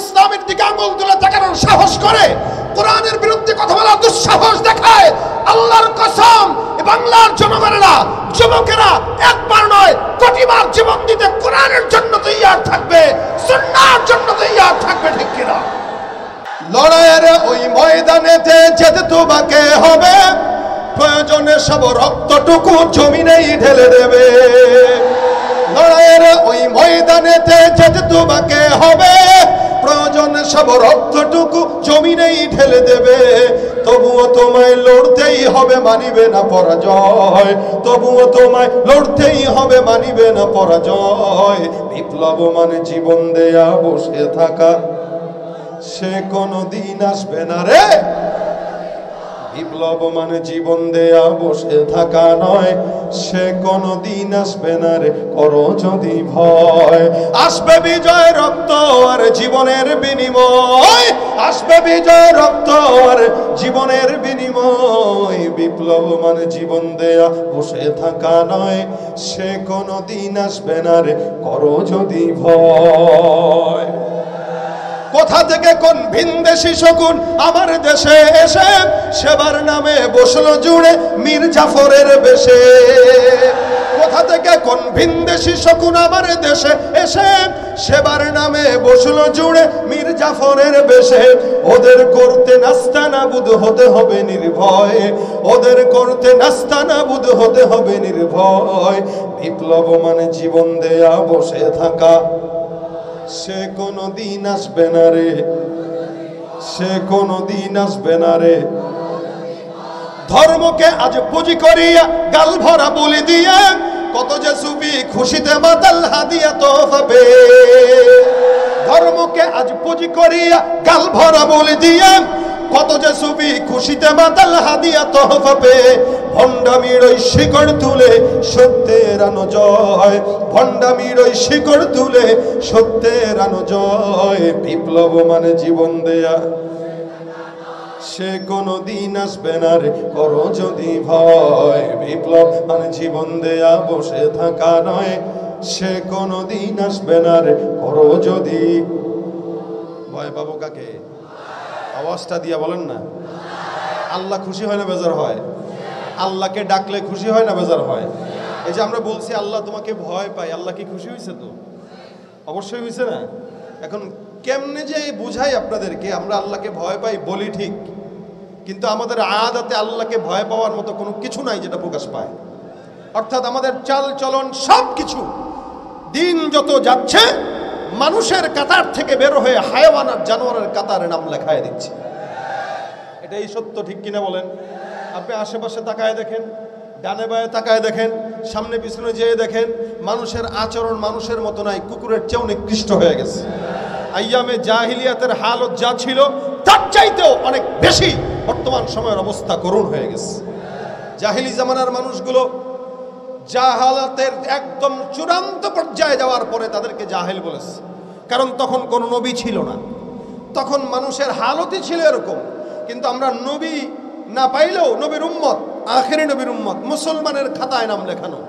ইসলামের দিকে আঙুল তুলে তাকানোর সাহস করে, কোরআনের বিরুদ্ধে কথা বলার দুঃসাহস দেখায়, আল্লাহর কসম এই বাংলার জনগণেরা, যুবকেরা একবার নয় কোটিবার জীবন দিতে কোরআনের জন্য তৈয়ার থাকবে, সুন্নাহর জন্য তৈয়ার থাকবে, ঠিক কিনা? লড়াইয়ের ওই ময়দানেতে যেতে তোমাকে হবে, প্রয়োজনে সব রক্তটুকু জমিনেই ঢেলে দেবে। লড়াইয়ের ওই ময়দানেতে যেতে তোমাকে হবে, প্রয়োজনে সব রক্তটুকু জমিনেই ঢেলে দেবে। তবুও তোমায় লড়তেই হবে, মানিবে না পরাজয়। তবুও তোমায় লড়তেই হবে, মানিবে না পরাজয়। বিপ্লব মানে জীবন দেয়া বসে থাকা, সে কোনো দিন আসবে না রে। বিপ্লব মানে জীবন দেয়া বসে থাকা নয়, সে কোনো দিন আসবে না রে, করো যদি ভয়। আসবে বিজয় রক্ত আর জীবনের বিনিময়, আসবে বিজয় রক্ত আর জীবনের বিনিময়। বিপ্লব মানে জীবন দেয়া বসে থাকা নয়, সে কোনো দিন আসবে না রে, করো যদি ভয়। কোথা থেকে কোন ভিনদেশি শকুন আমার দেশে এসে সেবার নামে বসলো জুড়ে মীর জাফরের বেশে। কোথা থেকে কোন ভিনদেশি শকুন আমার দেশে এসে সেবার নামে বসলো জুড়ে মীর জাফরের বেশে। ওদের করতে নাস্তানাবুদ হতে হবে নির্ভয়, ওদের করতে নাস্তানাবুদ হতে হবে নির্ভয়। বিপ্লব মানে জীবন দেয়া বসে থাকা, সে কোনো দিন আসবে না রে, সে কোনো দিন আসবে না রে। ধর্মকে আজ পুঁজি করিয়া গাল ভরা বলি দিয়া, কত যে সুফি খুশিতে মাতাল হাদিয়া তোফা পে। ধর্মকে আজ পুঁজি করিয়া গাল ভরা বলি দিয়া, কত যে সুফি খুশিতে মাতাল হাদিয়া তোফা পে। ভণ্ডামির ওই শিকড় তুলে সত্যের আনো জয়, ভণ্ডামির ওই শিকড় তুলে সত্যের আনো জয়। বিপ্লব মানে জীবন দেয়া, সে কোনো দিন আসবে না রে, করো যদি ভয়। বিপ্লব মানে জীবন দেয়া বসে থাকা নয়, সে কোনো দিন আসবে না রে, করো যদি ভয়। পাবো কাকে? আওয়াজটা দিয়া বলেন না। আল্লাহ খুশি হয় না বেজার হয়? আল্লাহকে ডাকলে খুশি হয় না বেজার হয়? এই যে আমরা বলছি আল্লাহ তোমাকে ভয় পাই, আল্লাহ কি খুশি হয়েছে? তো অবশ্যই হয়েছে না? এখন কেমনে যে বুঝাই আপনাদেরকে, আমরা আল্লাহকে ভয় পাই বলি ঠিক, কিন্তু আমাদের আয়াতে আল্লাহকে ভয় পাওয়ার মতো কোনো কিছু নাই যেটা প্রকাশ পায়। অর্থাৎ আমাদের চাল চলন সব কিছু দিন যত যাচ্ছে মানুষের কাতার থেকে বের হয়ে হায়াওয়ান আর জানোয়ারের কাতারে নাম লেখায় দিচ্ছে। এটাই সত্য, ঠিক কিনা বলেন? আপনি আশেপাশে তাকায় দেখেন, ডানে বায়ে তাকায় দেখেন, সামনে পিছনে যেয়ে দেখেন, মানুষের আচরণ মানুষের মতো নাই, কুকুরের চেয়েও নিকৃষ্ট হয়ে গেছে। আইয়ামে জাহিলিয়াতের হালত যা ছিল তার চাইতেও অনেক বেশি বর্তমান সময়ের অবস্থা করুণ হয়ে গেছে। জাহিলি জামানার মানুষগুলো জাহালাতের একদম চূড়ান্ত পর্যায়ে যাওয়ার পরে তাদেরকে জাহেল বলেছে, কারণ তখন কোনো নবী ছিল না, তখন মানুষের হালতই ছিল এরকম। কিন্তু আমরা নবী না পাইলেও নবীর উম্মত, আখেরি নবীর উম্মত, মুসলমানের খাতায় নাম লেখানো,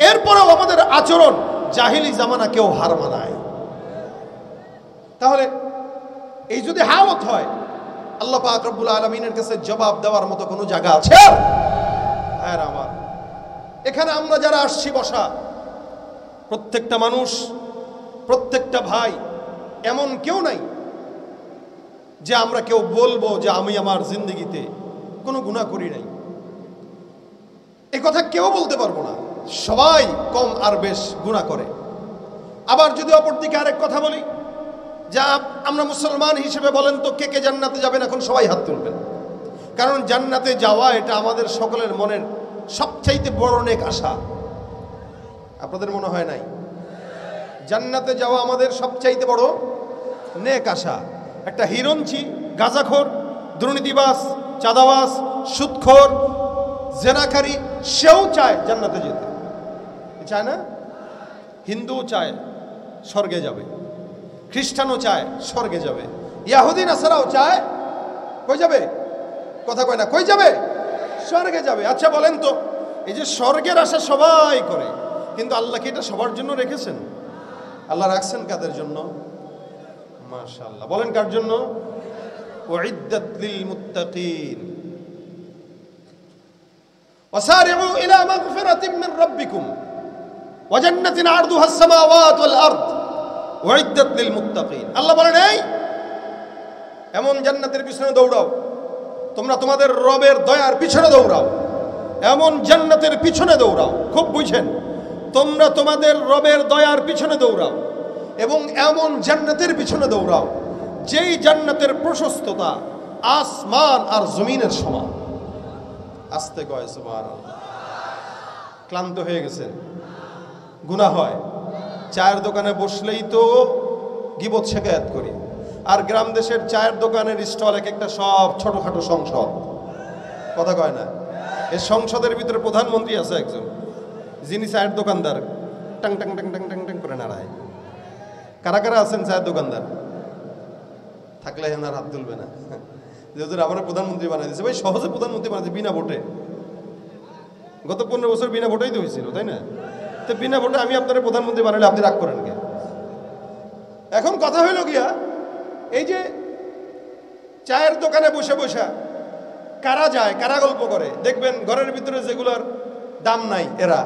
এরপরেও আমাদের আচরণ জাহিলি জামানা কেউ হার মানায়। তাহলে এই যদি হালত হয়, আল্লাহ পাক রব্বুল আলামিনের কাছে জবাব দেওয়ার মতো কোনো জায়গা আছে? আর আমার এখানে আমরা যারা আসছি বসা, প্রত্যেকটা মানুষ, প্রত্যেকটা ভাই, এমন কেউ নাই যে আমরা কেউ বলবো যে আমি আমার জিন্দগিতে কোনো গুনাহ করি নাই। এই কথা কেউ বলতে পারবো না। সবাই কম আর বেশ গুনাহ করে। আবার যদি অপরদিকে আরেক কথা বলি, যা আমরা মুসলমান হিসেবে বলেন তো কে কে জান্নাতে যাবেন? এখন সবাই হাত তুলবেন, কারণ জান্নাতে যাওয়া এটা আমাদের সকলের মনের সবচাইতে বড় নেক আশা। আপনাদের মনে হয় নাই? জান্নাতে যাওয়া আমাদের সবচাইতে বড় নেক আশা। একটা হিরঞ্চি, গাঁজাখোর, দুর্নীতিবাজ, চাঁদাবাজ, সুদখোর, জেনাকারী, সেও চায় জান্নাতে যেতে, চায় না? হিন্দুও চায় স্বর্গে যাবে, খ্রিস্টানও চায় স্বর্গে যাবে, ইহুদি নাসারাও চায় কই যাবে? কথা কয় না, কই যাবে? স্বর্গে যাবে। আচ্ছা বলেন তো, এই যে স্বর্গের আশা সবাই করে, কিন্তু আল্লাহ কি এটা সবার জন্য রেখেছেন? আল্লাহ রাখছেন কাদের জন্য? মাশাআল্লাহ। বলেন কার জন্য? উইদ্দাত লিল মুত্তাকিন। ওয়াসারিউ ইলা মাগফিরাতিন মিন রাব্বিকুম ওয়া জান্নাতিন আরদুহা আস-সামাওয়াতু ওয়াল আরদ উইদ্দাত লিল মুত্তাকিন। আল্লাহ বলেন, এই এমন জান্নাতের পিছনে দৌড়াও, তোমরা তোমাদের রবের দয়ার পিছনে দৌড়াও, এমন জান্নাতের পিছনে দৌড়াও। খুব বুঝেন, তোমরা তোমাদের রবের দয়ার পিছনে দৌড়াও এবং এমন জান্নাতের পিছনে দৌড়াও যেই জান্নাতের প্রশস্ততা আসমান আর জমিনের সমান। আস্তে কয় সুবহানাল্লাহ। ক্লান্ত হয়ে গেছেন, গুনাহ হয়, চায়ের দোকানে বসলেই তো গীবত শিকায়াত করি, আর গ্রাম দেশের চায়ের দোকানের স্টল এক একটা সব ছোটখাটো সংসদ, কথা কয় না। এই সংসদের ভিতরে প্রধানমন্ত্রী আছে একজন, যিনি চায়ের দোকানদার, tongue tongue tongue tongue tongue tongue করে নাড়ায়। কারা কারা আছেন চায়ের দোকানদার? থাকলে এনার হাত তুলবে না, যেহেতু আমরা প্রধানমন্ত্রী বানাই দিয়েছে। ভাই সহজে প্রধানমন্ত্রী বানাইছে বিনা ভোটে। গত 15 বছর বিনা ভোটেই তো হয়েছিল, তাই না? তো বিনা ভোটে আমি আপনার প্রধানমন্ত্রী বানাইলে আপনি রাগ করেন কে? এখন কথা হইল গিয়া, এই যে চায়ের দোকানে বসে বসে কারা যায়, কারা গল্প করে, দেখবেন ঘরের ভিতরে যেগুলোর দাম নাই এরা,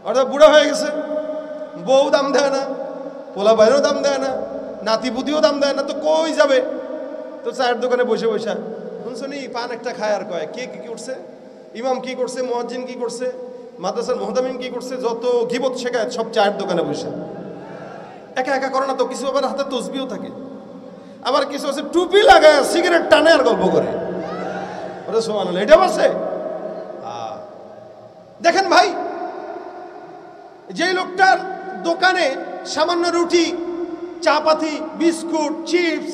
অর্থাৎ বুড়া হয়ে গেছে, বউ দাম দেয় না, পোলা ভাইয়েরও দাম দেয় না, নাতিপুতিও দাম দেয় না, তো কই যাবে? তো চায়ের দোকানে বসে বসে শুনছনি পান একটা খায় আর কয় কে কি করছে, ইমাম কি করছে, মুয়াজ্জিন কি করছে, মাদ্রাসার মুহতামিম কি করছে, যত গীবত শেখায় সব চায়ের দোকানে বসে। একা একা করে না তো, কিছু আবার হাতে তসবিও থাকে, আবার কিছু আছে টুপি লাগায় সিগারেট টানে আর গল্প করে। সুবহানাল্লাহ, এটাও আছে। দেখেন ভাই, যে লোকটার দোকানে সামান্য রুটি, চাপাতি, বিস্কুট, চিপস,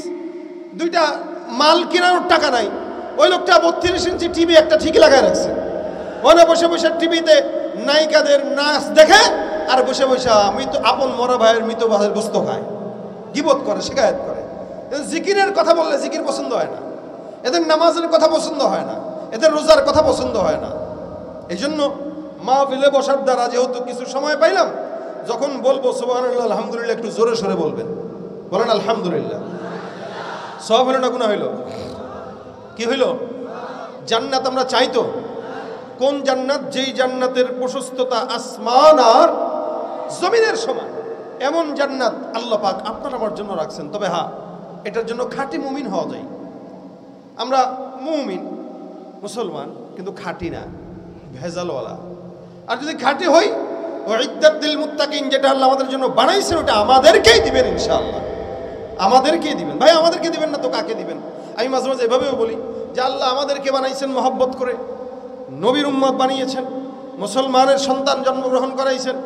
দুইটা মাল কেনার টাকা নাই, ওই লোকটা 32 ইঞ্চি টিভি একটা ঠিকই লাগায় রাখছে, ওখানে বসে বসে টিভিতে নায়িকাদের নাচ দেখে আর বসে বসে মৃত আপন মরা ভাইয়ের মৃত ভাইয়ের গোস্ত খায়, গীবত করে, শিকায়াত করে। জিকিরের কথা বললে জিকির পছন্দ হয় না, এদের নামাজের কথা পছন্দ হয় না, এদের রোজার কথা পছন্দ হয় না। এই জন্য মাহফিলে বসার দ্বারা যেহেতু কিছু সময় পাইলাম, যখন বলবো সুবহানাল্লাহ আলহামদুলিল্লাহ একটু জোরে সোরে বলবেন। বলেন আলহামদুলিল্লাহ। সওয়াব হইল না গুনাহ হইল? কি হইল? জান্নাত আমরা চাই তো। কোন জান্নাত? যেই জান্নাতের প্রশস্ততা আসমান আর জমিনের সমান। এমন জান্নাত আল্লাহ পাক আপনার আমার জন্য রাখছেন। তবে হ্যাঁ, এটার জন্য খাঁটি মুমিন হওয়া যায়। আমরা মুমিন মুসলমান, কিন্তু খাঁটি না, ভেজালওয়ালা। আর যদি খাঁটি হই, উইদ্দাত লিল মুত্তাকিন, যেটা আল্লাহ আমাদের জন্য বানাইছেন, ওটা আমাদেরকেই দিবেন ইনশাআল্লাহ, আমাদেরকেই দিবেন। ভাই আমাদেরকে দিবেন না তো কাকে দিবেন? আমি মাঝে মাঝে এভাবেও বলি যে আল্লাহ আমাদেরকে বানাইছেন মহব্বত করে, নবীর উম্মত বানিয়েছেন, মুসলমানের সন্তান জন্মগ্রহণ করাইছেন,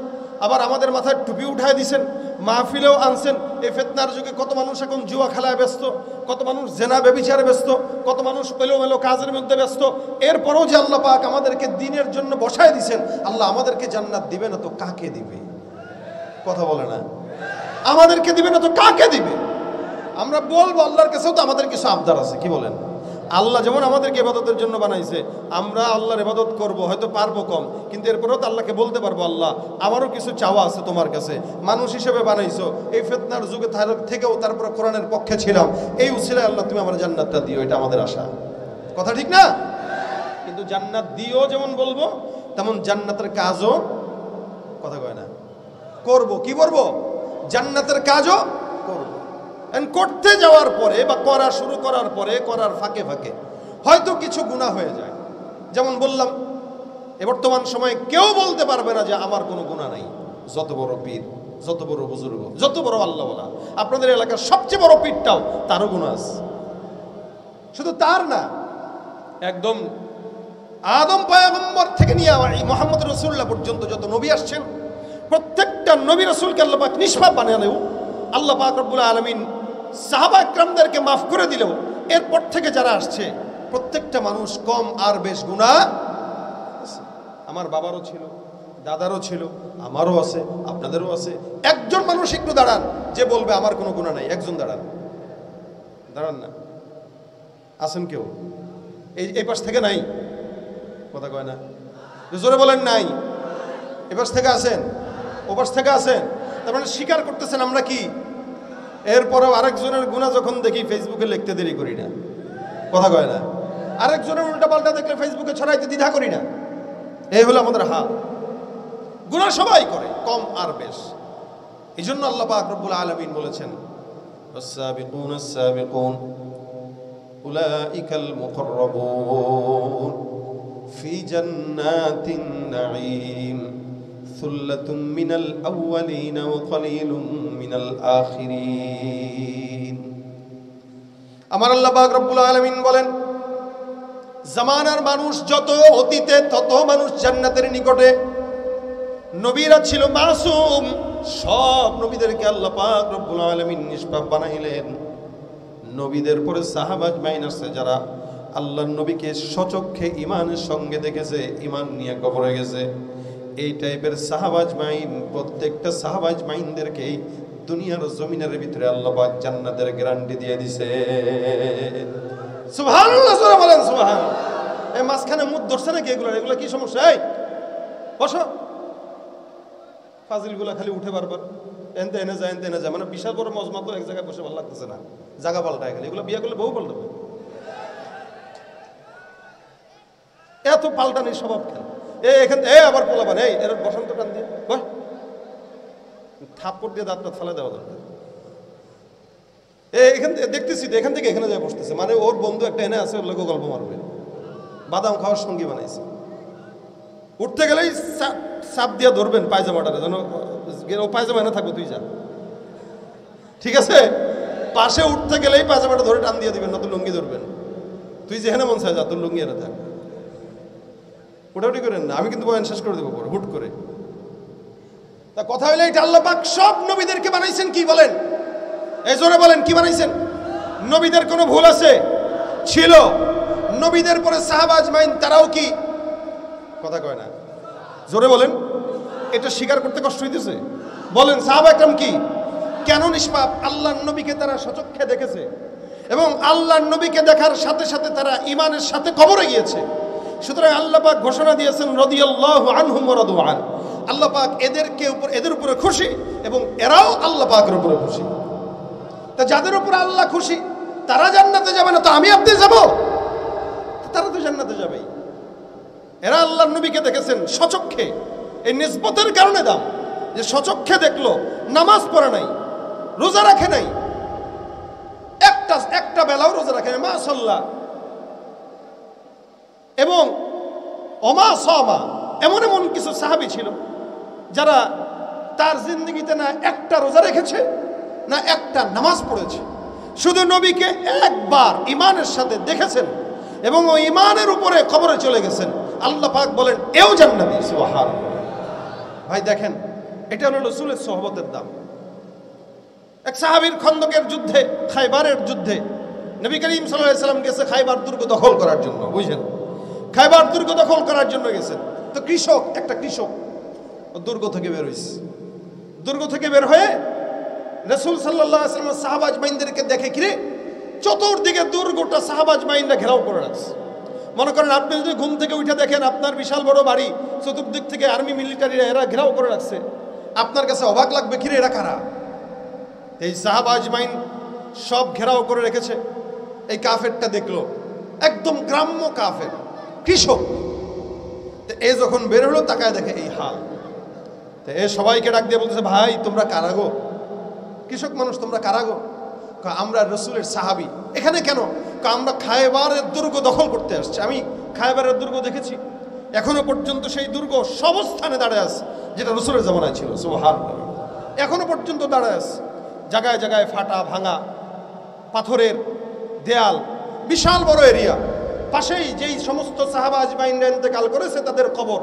আবার আমাদের মাথায় টুপি উঠায় দিয়েছেন, মাহফিলেও আনছেন। এই ফিতনার যুগে কত মানুষ এখন জুয়া খেলায় ব্যস্ত, কত মানুষ জেনা ব্যভিচারে ব্যস্ত, কত মানুষ এলোমেলো কাজের মধ্যে ব্যস্ত। এরপরও যে আল্লাহ পাক আমাদেরকে দ্বীনের জন্য বসায় দিয়েছেন, আল্লাহ আমাদেরকে জান্নাত দিবে না তো কাকে দিবে? কথা বলে না, আমাদেরকে দিবে না তো কাকে দিবে? আমরা বলবো আল্লাহর কাছেও তো আমাদের কিছু আবদার আছে, কি বলেন? আল্লাহ যেমন আমাদেরকে ইবাদতের জন্য বানাইছে, আমরা আল্লাহর ইবাদত করব, হয়তো পারবো কম, কিন্তু এরপরেও তো আল্লাহকে বলতে পারবো, আল্লাহ আমারও কিছু চাওয়া আছে তোমার কাছে, মানুষ হিসেবে বানাইছো, এই ফিতনার যুগে থেকেও তারপরে কোরআনের পক্ষে ছিলাম, এই উসিলায় আল্লাহ তুমি আমার জান্নাতটা দিও, এটা আমাদের আশা। কথা ঠিক না? কিন্তু জান্নাত দিও যেমন বলবো, তেমন জান্নাতের কাজও, কথা কয় না, করব। কি করবো? জান্নাতের কাজও করব। করতে যাওয়ার পরে বা করা শুরু করার পরে, করার ফাঁকে ফাঁকে হয়তো কিছু গুনাহ হয়ে যায়। যেমন বললাম, বর্তমান সময়ে কেউ বলতে পারবে না যে আমার কোনো গুনাহ নাই। যত বড় পীর, যত বড় বুজুর্গ, যত বড় আল্লাহওয়ালা, আপনাদের এলাকার সবচেয়ে বড় পীরটাও তারও গুনাহ আছে। শুধু তার না, একদম আদম পয়গম্বর থেকে নিয়ে মুহাম্মদ রাসূলুল্লাহ পর্যন্ত যত নবী আসছেন, প্রত্যেকটা নবী রাসূলকে আল্লাহ পাক নিষ্পাপ বানালেও, আল্লাহ পাক রব্বুল আলামিন সাহাবা একরামদেরকে মাফ করে দিলেও, এরপর থেকে যারা আসছে প্রত্যেকটা মানুষ কম আর বেশ গুনাহ। আমার বাবারও ছিল, দাদারও ছিল, আমারও আছে, আপনাদেরও আছে। একজন মানুষ একটু দাঁড়ান যে বলবে আমার কোনো গুনাহ নাই। একজন দাঁড়ান, দাঁড়ান না, আছেন কেউ? এই পাশ থেকে নাই, কথা কয় না, জোরে বলেন নাই। এ পাশ থেকে আছেন, ও পাশ থেকে আছেন, তার মানে স্বীকার করতেছেন আমরা কি এরপরেও আরেকজনের গুনাহ যখন দেখি ফেসবুকে লিখতে দেরি করি না, কথা কয় না। আরেকজনের উল্টা পাল্টা দেখলে ফেসবুকে ছড়াইতে দ্বিধা করি না। এই হলো আমাদের হাল। গুনাহ সবাই করে, কম আর বেশ। এই জন্য আল্লাহ পাক রব্বুল আলামিন বলেছেন, আস-সাবিকুন আস-সাবিকুন উলাইকাল মুকাররাবুন ফি জান্নাতিন নাঈম সুল্লাতুম মিনাল আউয়ালিন ওয়া কলিলুম মিনাল আখিরিন। আমার আল্লাহ পাক রব্বুল আলামিন বলেন, জামানার মানুষ যত অতীতে তত মানুষ জান্নাতের নিকটে। নবীরা ছিল মাসুম, সব নবীদেরকে আল্লাহ পাক রব্বুল আলামিন নিষ্পাপ বানাইলেন। নবীদের পরে সাহাবা আজমাইন আছে যারা আল্লাহর নবীকে সচক্ষে ঈমানের সঙ্গে দেখেছে, ঈমান নিয়ে কবরে গেছে। এই টাইপের সাহাবা আজমাইন, প্রত্যেকটা সাহাবা আজমাইনদেরকে দুনিয়ার জমিনের ভিতরে আল্লাহ পাক জান্নাতের গ্যারান্টি দিয়ে দিয়েছে। সুবহানাল্লাহ, জোরে বলেন সুবহানাল্লাহ। এই মাঝখানে মুদ ধরছে নাকি? এগুলো কি সমস্যা? এই বসো। ফাজিলগুলা খালি উঠে বারবার এনতে এনে যায়, এনতে এনে যায়, মানে বিশাল বড় মজমা তো এক জায়গায় বসে ভালো লাগতেছে না, জায়গা পাল্টায় গেলে। এগুলো বিয়ে করলে বহু পাল্টাবে, এত পাল্টানির স্বভাব কেন? এখান আবার পোলাবান, এই এর বসন্ত টান দিয়ে বস, থাপ্পড় দিয়ে দাঁতটা ফালে দেওয়া দরকার। এখান থেকে দেখতেছি তো, এখান থেকে এখানে যায় বসতেছে, মানে ওর বন্ধু একটা এনে আছে, ওর লোক গল্প মারবে, বাদাম খাওয়ার সঙ্গী বানাইছে। উঠতে গেলেই চাপ দিয়ে ধরবেন পায়জামাটা, যেন ও পায়জামা এনে থাকবো, তুই যা, ঠিক আছে? পাশে উঠতে গেলেই পায়জামাটা ধরে টান দিয়ে দিবেন, না তো লুঙ্গি ধরবেন, তুই যেখানে মন চায় যা, তোর লুঙ্গি এনে থাক। উঠাউটি করেন না, আমি কিন্তু বয়ান শেষ করে দেবো পরে হুট করে। তা কথা হইলে এটা আল্লাহ পাক সব নবীদেরকে বানাইছেন কি বলেন? এই জোরে বলেন, কি বানাইছেন? নবীদের কোনো ভুল আছে? ছিল। নবীদের পরে সাহাবা আজমাইন তারাও কি, কথা কয় না, জোরে বলেন। এটা স্বীকার করতে কষ্ট হইতেছে? বলেন সাহাবা একরাম কি কেন নিষ্পাপ? আল্লাহর নবীকে তারা সচক্ষে দেখেছে, এবং আল্লাহর নবীকে দেখার সাথে সাথে তারা ঈমানের সাথে কবরে গিয়েছে। সুতরাং আল্লাহ পাক ঘোষণা দিয়েছেন, রাদিয়াল্লাহু আনহুম ওয়া রাদু আন। আল্লাহ পাক এদের উপরে খুশি, এবং এরাও আল্লাহ পাকের উপরে খুশি। তা যাদের উপরে আল্লাহ খুশি তারা জান্নাতে যাবে না, তো আমি আপনি যাব? তারা তো জান্নাতে যাবেই। এরা আল্লাহর নবীকে দেখেছেন সচক্ষে। এই নিসবতের কারণে দাম, যে সচক্ষে দেখলো, নামাজ পড়ে নাই, রোজা রাখে নাই, একটা বেলাও রোজা রাখে নাই, মাশাআল্লাহ, এবং অমা সমা, এমন এমন কিছু সাহাবী ছিল যারা তার জিন্দগিতে না একটা রোজা রেখেছে, না একটা নামাজ পড়েছে, শুধু নবীকে একবার ঈমানের সাথে দেখেছেন এবং ওই ঈমানের উপরে কবরে চলে গেছেন। আল্লাহ পাক বলেন এও জান্নাতি। সুবহানাল্লাহ। ভাই দেখেন, এটা হলো রাসূলের সোহবতের দাম। এক সাহাবীর খন্দকের যুদ্ধে, খায়বারের যুদ্ধে নবী করিম সাল্লাল্লাহু আলাইহি সাল্লাম গেছে খায়বার দুর্গ দখল করার জন্য, বুঝছেন? খায়বার দুর্গ দখল করার জন্য গেছেন। তো একটা কৃষক দুর্গ থেকে বের হয়েছে। দুর্গ থেকে বের হয়ে রাসূল সাল্লাল্লাহু আলাইহি ওয়াসাল্লাম সাহাবা আজমাইনদেরকে দেখে, কিরে চতুর্দিকে দুর্গটা সাহাবা আজমাইনরা ঘেরাও করে রাখছে। মনে করেন আপনি যদি ঘুম থেকে উঠে দেখেন আপনার বিশাল বড় বাড়ি, চতুর্দিক থেকে আর্মি মিলিটারিরা এরা ঘেরাও করে রাখছে, আপনার কাছে অবাক লাগবে, কিরে এরা কারা? এই সাহাবা আজমাইন সব ঘেরাও করে রেখেছে। এই কাফেরটা দেখলো, একদম গ্রাম্য কাফের, কৃষক। তো এ যখন বের হলো তাকায় দেখে এই হাল। তো এ সবাইকে ডাক দিয়ে বলতেছে, ভাই তোমরা কারা গো? কৃষক মানুষ, তোমরা কারা গো? আমরা রাসূলের সাহাবী। এখানে কেন? আমরা খায়বারের দুর্গ দখল করতে আসছি। আমি খায়বারের দুর্গ দেখেছি, এখনো পর্যন্ত সেই দুর্গ সব স্থানে দাঁড়ায় আছে, যেটা রাসূলের জামানায় ছিল। সুবহানাল্লাহ। এখনো পর্যন্ত দাঁড়ায় আছে, জায়গায় জায়গায় ফাটা ভাঙা পাথরের দেয়াল, বিশাল বড় এরিয়া। পাশেই যেই সমস্ত সাহাবা আজমাইনরা ইন্তেকাল করেছে তাদের কবর,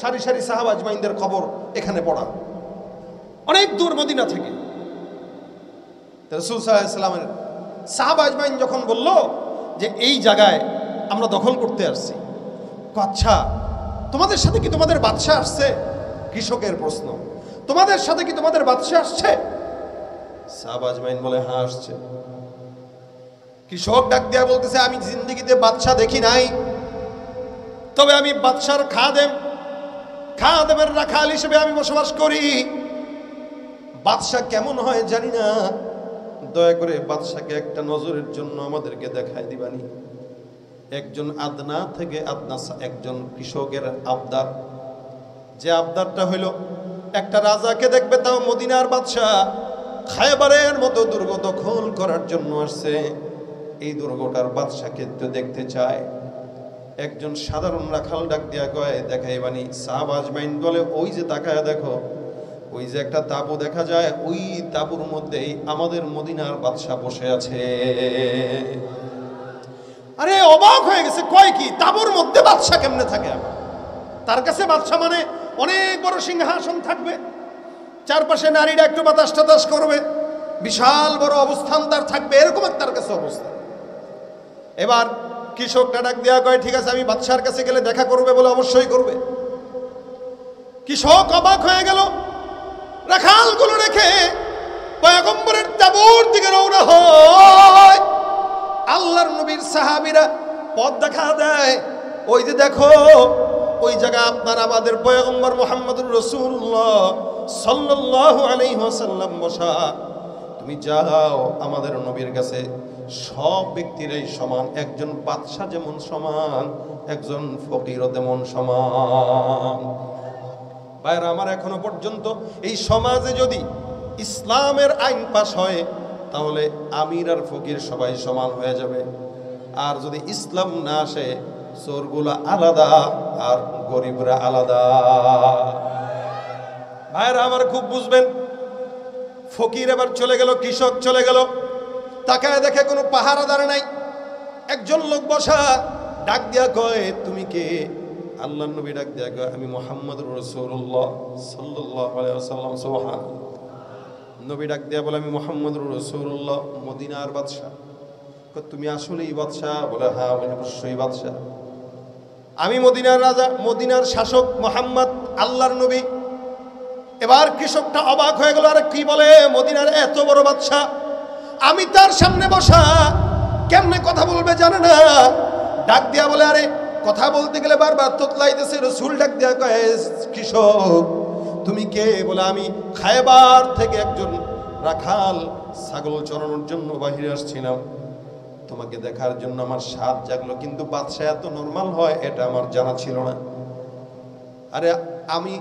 সারি সারি সাহাবা আজমাইনদের কবর এখানে পড়া, অনেক দূর মদিনা থেকে। রাসূল সাল্লাল্লাহু আলাইহি ওয়াসাল্লামের সাহাবা আজমাইন যখন বলল যে এই জায়গায় আমরা দখল করতে আসছি, আচ্ছা তোমাদের সাথে কি তোমাদের বাদশা আসছে? কৃষকের প্রশ্ন, তোমাদের সাথে কি তোমাদের বাদশা আসছে? সাহাবা আজমাইন বলে, হ্যাঁ আসছে। কৃষক ডাক দেয়া বলতেছে, আমি জিন্দেগিতে বাদশা দেখি নাই, তবে আমি বাদশার খাদেমের রাখাল হিসেবে আমি বসবাস করি। বাদশা কেমন হয় জানি না, দয়া করে বাদশাকে একটা নজরের জন্য আমাদেরকে দেখায় দিবানি। একজন আদনা থেকে আদনা একজন কৃষকের আবদার, যে আবদারটা হইল একটা রাজাকে দেখবে, তাও মদিনার বাদশাহ খায়বারের মতো দুর্গ দখল করার জন্য আসছে, এই দুর্গটার বাদশাকে তো দেখতে চায়। একজন সাধারণ রাখাল ডাক দিয়া কয়, দেখাইবানি। সাহাবা আজমাইন বলে, ওই যে তাকায় দেখো, ওই যে একটা তাবু দেখা যায়, ওই তাবুর মধ্যেই আমাদের মদিনার বাদশাহ বসে আছে। আরে অবাক হয়ে গেছে, কয় কি তাবুর মধ্যে বাদশাহ কেমনে থাকে? তার কাছে বাদশাহ মানে অনেক বড় সিংহাসন থাকবে, চারপাশে নারীরা একটু বাতাস টাতাস করবে, বিশাল বড় অবস্থান তার থাকবে, এরকম তার কাছে অবস্থা। এবার কৃষকটা ডাক দেওয়া কয়, ঠিক আছে আমি বাদশার কাছে গেলে দেখা করবে বলে অবশ্যই করবে। কৃষক অবাক হয়ে গেল, রাখালগুলো রেখে পয়গম্বরের তাঁবুর দিকে রওনা হয়। আল্লাহর নবীর সাহাবীরা পথ দেখা দেয়, ওই যে দেখো ওই জায়গা আপনার আমাদের পয়গম্বর মুহাম্মদুর রাসূলুল্লাহ সাল্লাল্লাহু আলাইহি ওয়াসাল্লাম বসা, তুমি যাও আমাদের নবীর কাছে। সব ব্যক্তিরাই সমান, একজন বাদশা যেমন সমান, একজন ফকিরও তেমন সমান। ভাইরা আমার, এখনো পর্যন্ত এই সমাজে যদি ইসলামের আইন পাশ হয়, তাহলে আমির আর ফকির সবাই সমান হয়ে যাবে। আর যদি ইসলাম না আসে, চোরগুলা আলাদা আর গরিবরা আলাদা। ভাইরা আমার খুব বুঝবেন, ফকির এবার চলে গেল, কৃষক চলে গেল, তাকায় দেখে কোনো পাহারাদার নাই, একজন লোক বসা। ডাক দিয়া কয়, তুমি কে? আল্লাহর নবী ডাক দিয়া কয়, আমি মুহাম্মদুর রাসূলুল্লাহ সাল্লাল্লাহু আলাইহি ওয়াসাল্লাম। সুবহানাল্লাহ। নবী ডাক দিয়া বলে, আমি মুহাম্মদুর রাসূলুল্লাহ, মদিনার বাদশা। তুমি আসলেই বাদশা? বলে, হ্যাঁ। বলে, অবশ্যই বাদশা। আমি মদিনার রাজা, মদিনার শাসক মুহাম্মদ, আল্লাহর নবী। এবার কৃষকটা অবাক হয়ে গেল, আরে কি বলে, মদিনার এত বড় বাদশা, আমি তার সামনে বসা, কেমনে কথা বলবে জানে না। ডাক দিয়া বলে, আরে কথা বলতে গেলে বারবার তোতলাইতেছে। রাসূল ডাক দিয়া কয়, কৃষক তুমি কে? বলে, আমি খায়বার থেকে একজন রাখাল, ছাগল চরানোর জন্য বাহিরে আসছিলাম, তোমাকে দেখার জন্য আমার স্বাদ জাগলো, কিন্তু বাদশা এত নরমাল হয় এটা আমার জানা ছিল না। আরে আমি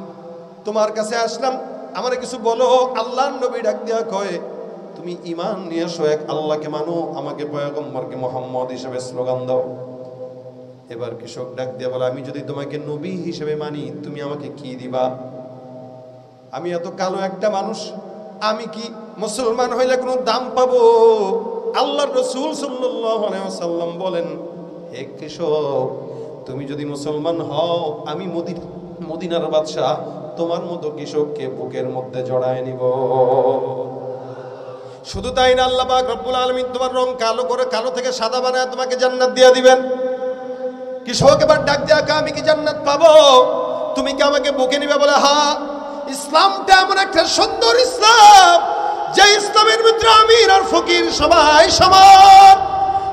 তোমার কাছে আসলাম, আমারে কিছু বলো। আল্লাহর নবী ডাক দিয়া কয়, তুমি ঈমান নিয়ে এসো, এক আল্লাহকে মানো, আমাকে পয়গম্বরকে মুহাম্মদ হিসেবে স্লোগান দাও। এবার কৃষক ডাক দিয়া বলে, আমি যদি তোমাকে নবী হিসেবে মানি, তুমি আমাকে কি দিবা? আমি এত কালো একটা মানুষ, আমি কি মুসলমান হইলে কোনো দাম পাবো? আল্লাহর রাসূল সাল্লাল্লাহু আলাইহি ওয়াসাল্লাম বলেন, হে কৃষক, তুমি যদি মুসলমান হও, আমি মদিনার বাদশা তোমার মতো কৃষককে বুকের মধ্যে জড়ায় নিব। শুধু তাই না, আল্লাহ পাক রব্বুল আলামিন তোমার রং কালো করে, কালো থেকে সাদা বানায় তোমাকে জান্নাত দিয়ে দিবেন। কৃষক এবার ডাক দিয়া, আমি কি জান্নাত পাবো? তুমি কি আমাকে বুকে নিবে? বলে, হ্যাঁ। ইসলামটা এমন একটা সুন্দর ইসলাম, যে ইসলামের ভিতরে আমির আর ফকির সবাই সমান।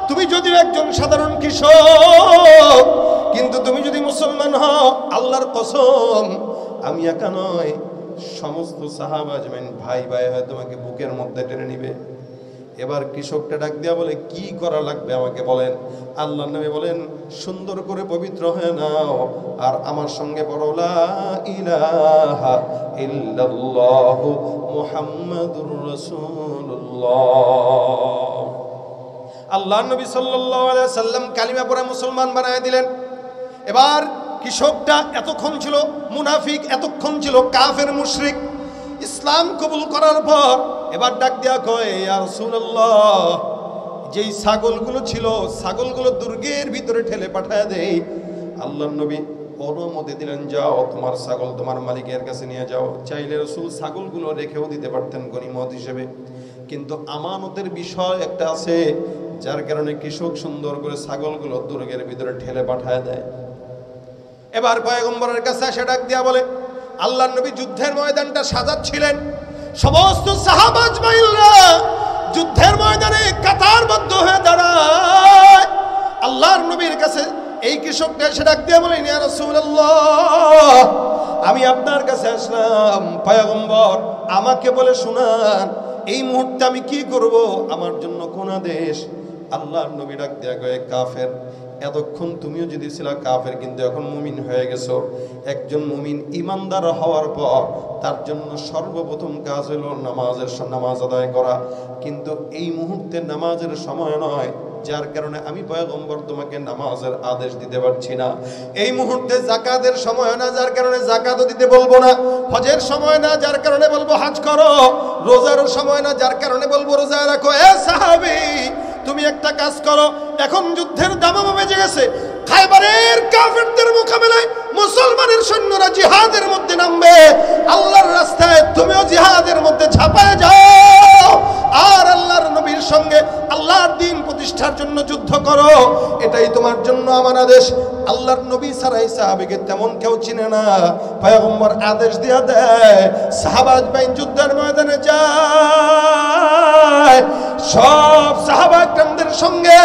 তুমি যদি একজন সাধারণ কৃষক, কিন্তু তুমি যদি মুসলমান হও, আল্লাহর কসম, আমি একা নয়, সমস্ত সাহাবা আজমাইন ভাই ভাই হয় তোমাকে বুকের মধ্যে টেনে নিবে। এবার কৃষকটা ডাক দিয়া বলে, কি করা লাগবে আমাকে বলেন। আল্লাহর নবী বলেন, সুন্দর করে পবিত্র হয়ে নাও, আর আমার সঙ্গে পড়ো, লা ইলাহা ইল্লাল্লাহ মুহাম্মাদুর রাসূলুল্লাহ। আল্লাহর নবী সাল্লাল্লাহু আলাইহি সাল্লাম কালিমা পড়ে মুসলমান বানায় দিলেন। এবার কৃষকটা এতক্ষণ ছিল মুনাফিক, এতক্ষণ ছিল কাফের মুশরিক। ইসলাম কবুল করার পর এবার ডাক দেয়া কয়, ইয়া রাসূলুল্লাহ, যেই ছাগলগুলো ছিল, ছাগলগুলো দুর্গের ভিতরে ঠেলে পাঠায় দেই। আল্লাহর নবী অনুমতি দিলেন, যাও তোমার ছাগল তোমার মালিকের কাছে নিয়ে যাও। চাইলে রাসূল ছাগলগুলো রেখেও দিতে পারতেন গনিমত হিসেবে, কিন্তু আমানতের বিষয় একটা আছে, যার কারণে কৃষক সুন্দর করে ছাগলগুলো দুর্গের ভিতরে ঠেলে পাঠায় দেয়। এবার পয়গম্বরের কাছে এসে ডাক দিয়া বলে, আল্লাহর নবী যুদ্ধের ময়দানটা সাজাচ্ছিলেন, সমস্ত সাহাবা আজমাইনরা যুদ্ধের ময়দানে কাতারবদ্ধ হয়ে দাঁড়ায়। আল্লাহর নবীর কাছে এই কৃষকটা এসে ডাক দিয়া বলেন, ইয়া রাসূলুল্লাহ, আমি আপনার কাছে আসলাম, পয়গম্বর আমাকে বলে শোনান, এই মুহূর্তে আমি কি করব, আমার জন্য কোন আদেশ? আল্লাহর নবী ডাক দেয়া কয়, কাফের, এতক্ষণ তুমিও যদি ছিলা কাফের, কিন্তু এখন মুমিন হয়ে গেছো। একজন মুমিন ইমানদার হওয়ার পর তার জন্য সর্বপ্রথম কাজ হলো নামাজ আদায় করা। কিন্তু এই মুহূর্তে নামাজের সময় নয়, যার কারণে আমি পয়গম্বর তোমাকে নামাজের আদেশ দিতে পারছি না। এই মুহূর্তে যাকাতের সময় না, যার কারণে যাকাতও দিতে বলবো না। হজের সময় না, যার কারণে বলবো হজ করো। রোজার সময় না, যার কারণে বলবো রোজা রাখো। এ সাহাবী, তুমি একটা কাজ করো, এখন যুদ্ধের দামামা বেজে গেছে। খায়বারের কাফেরদের মোকাবেলায় মুসলমানের সৈন্যরা জিহাদের মধ্যে নামবে। আল্লাহর রাস্তায় তুমিও জিহাদের মধ্যে ঝাঁপায় যাও, আর আল্লাহর নবীর সঙ্গে আল্লাহর দ্বীন প্রতিষ্ঠার জন্য যুদ্ধ করো। এটাই তোমার জন্য আমার আদেশ। আল্লাহর নবী ছাড়াই সাহাবীকে তেমন কেউ চিনে না। পয়গম্বর আদেশ দিয়া দেয়, সাহাবা আজমাইন যুদ্ধের ময়দানে যায়। সব সাহাবা একরামদের সঙ্গে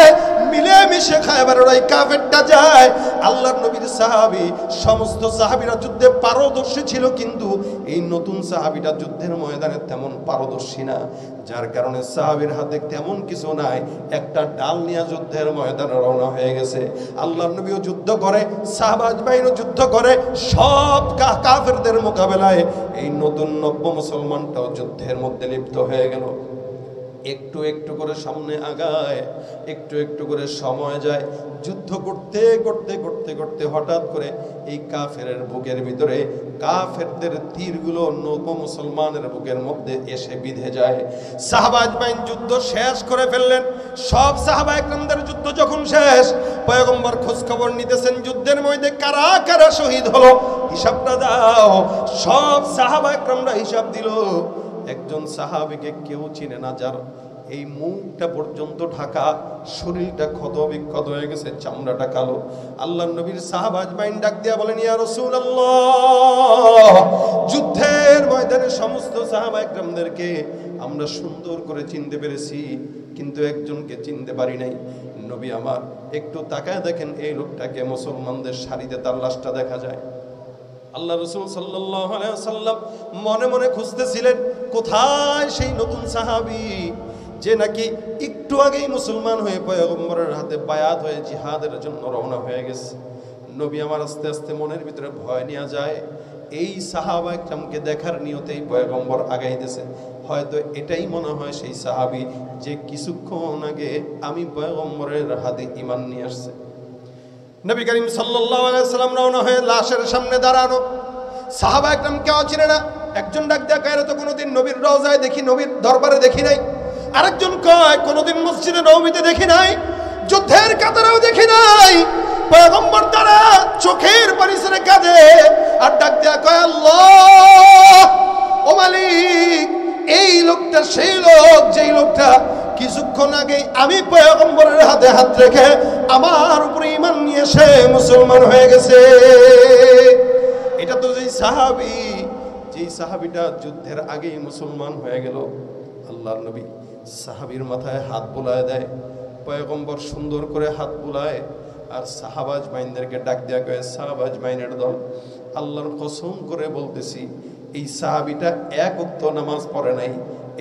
মিলেমিশে খায়বারের ওই কাফেরটা যায়। আল্লাহর নবীর সাহাবী, সমস্ত সাহাবীরা যুদ্ধে পারদর্শী ছিল, কিন্তু এই নতুন সাহাবীটা যুদ্ধের ময়দানে তেমন পারদর্শী না। যার কারণে সাহাবীর হাতে তেমন কিছু নাই, একটা ডাল নিয়ে যুদ্ধের ময়দানে রওনা হয়ে গেছে। আল্লাহর নবীও যুদ্ধ করে, সাহাবা আজমাইনও যুদ্ধ করে, সব কাফেরদের মোকাবেলায় এই নতুন নব্য মুসলমানটাও যুদ্ধের মধ্যে লিপ্ত হয়ে গেল। একটু একটু করে সামনে আগায়, একটু একটু করে সময় যায়। যুদ্ধ করতে করতে করতে করতে হঠাৎ করে এই কাফেরের বুকের ভিতরে কাফেরদের তীরগুলো নব মুসলমানের বুকের মধ্যে এসে বিঁধে যায়। সাহাবা আজমাইন যুদ্ধ শেষ করে ফেললেন। সব সাহাবা একরামদের যুদ্ধ যখন শেষ, পয়গম্বর খোঁজ খবর নিতেছেন যুদ্ধের মধ্যে কারা কারা শহীদ হলো, হিসাবটা দাও। সব সাহাবা একরামরা হিসাব দিল। একজন সাহাবীকে কেউ চিনে না, যার এই মুখটা পর্যন্ত ঢাকা, শরীরটা ক্ষত বিক্ষত হয়ে গেছে, চামড়াটা কালো। আল্লাহর নবীর সাহাবা আজমাইন ডাক দিয়া বলেন, ইয়া রাসূলুল্লাহ, যুদ্ধের ময়দানে সমস্ত সাহাবা একরামদেরকে আমরা সুন্দর করে চিনতে পেরেছি, কিন্তু একজনকে চিনতে পারি নাই। নবী আমার, একটু তাকায় দেখেন এই লোকটাকে। মুসলমানদের সারিতে তার লাশটা দেখা যায়। আল্লাহ রাসূল সাল্লাল্লাহু আলাইহি ওয়াসাল্লাম মনে মনে খুঁজতেছিলেন, কোথায় সেই নতুন সাহাবী যে নাকি একটু আগেই মুসলমান হয়ে পয়গম্বরের হাতে বায়াত হয়ে জিহাদের জন্য রওনা হয়ে গেছে। নবী আমার আস্তে আস্তে মনের ভিতরে ভয় নিয়ে যায়। এই সাহাবা একরামকে দেখার নিয়তেই পয়গম্বর আগাইতেছে। হয়তো এটাই মনে হয় সেই সাহাবী যে কিছুক্ষণ আগে আমি পয়গম্বরের হাতে ঈমান নিয়ে আসছে। নবী করিম সাল্লাল্লাহু আলাইহি ওয়াসাল্লাম রওনা হয়ে লাশের সামনে দাঁড়ানো। সাহাবা একরাম কেউ চিনে না। একজন ডাক দেয়া কয়, তো কোনোদিন নবীর রওজায় দেখি, নবীর দরবারে দেখি নাই। আরেকজন কয়, কোনোদিন মসজিদে নববীতে দেখি নাই, যুদ্ধের কাতারেও দেখি নাই। পয়গম্বর দ্বারা চোখের পানি ছেড়ে কাঁদে আর ডাক দেয়া কয়, আল্লাহ, ও মালিক, এই লোকটা সেই লোক, যেই লোকটা কিছুক্ষণ আগে আমি পয়গম্বরের হাতে হাত রেখে আমার উপরে ঈমান নিয়ে এসে মুসলমান হয়ে গেছে। এটা তো যেই সাহাবীটা যুদ্ধের আগেই মুসলমান হয়ে গেল। আল্লাহর নবী সাহাবীর মাথায় হাত বুলায় দেয়। পয়গম্বর সুন্দর করে হাত বুলায় আর সাহাবা আজমাইনদেরকে ডাক দেয়া কয়, সাহাবা আজমাইনের দল, আল্লাহর কসম করে বলতেছি, এই সাহাবীটা এক ওয়াক্ত নামাজ পড়ে নাই,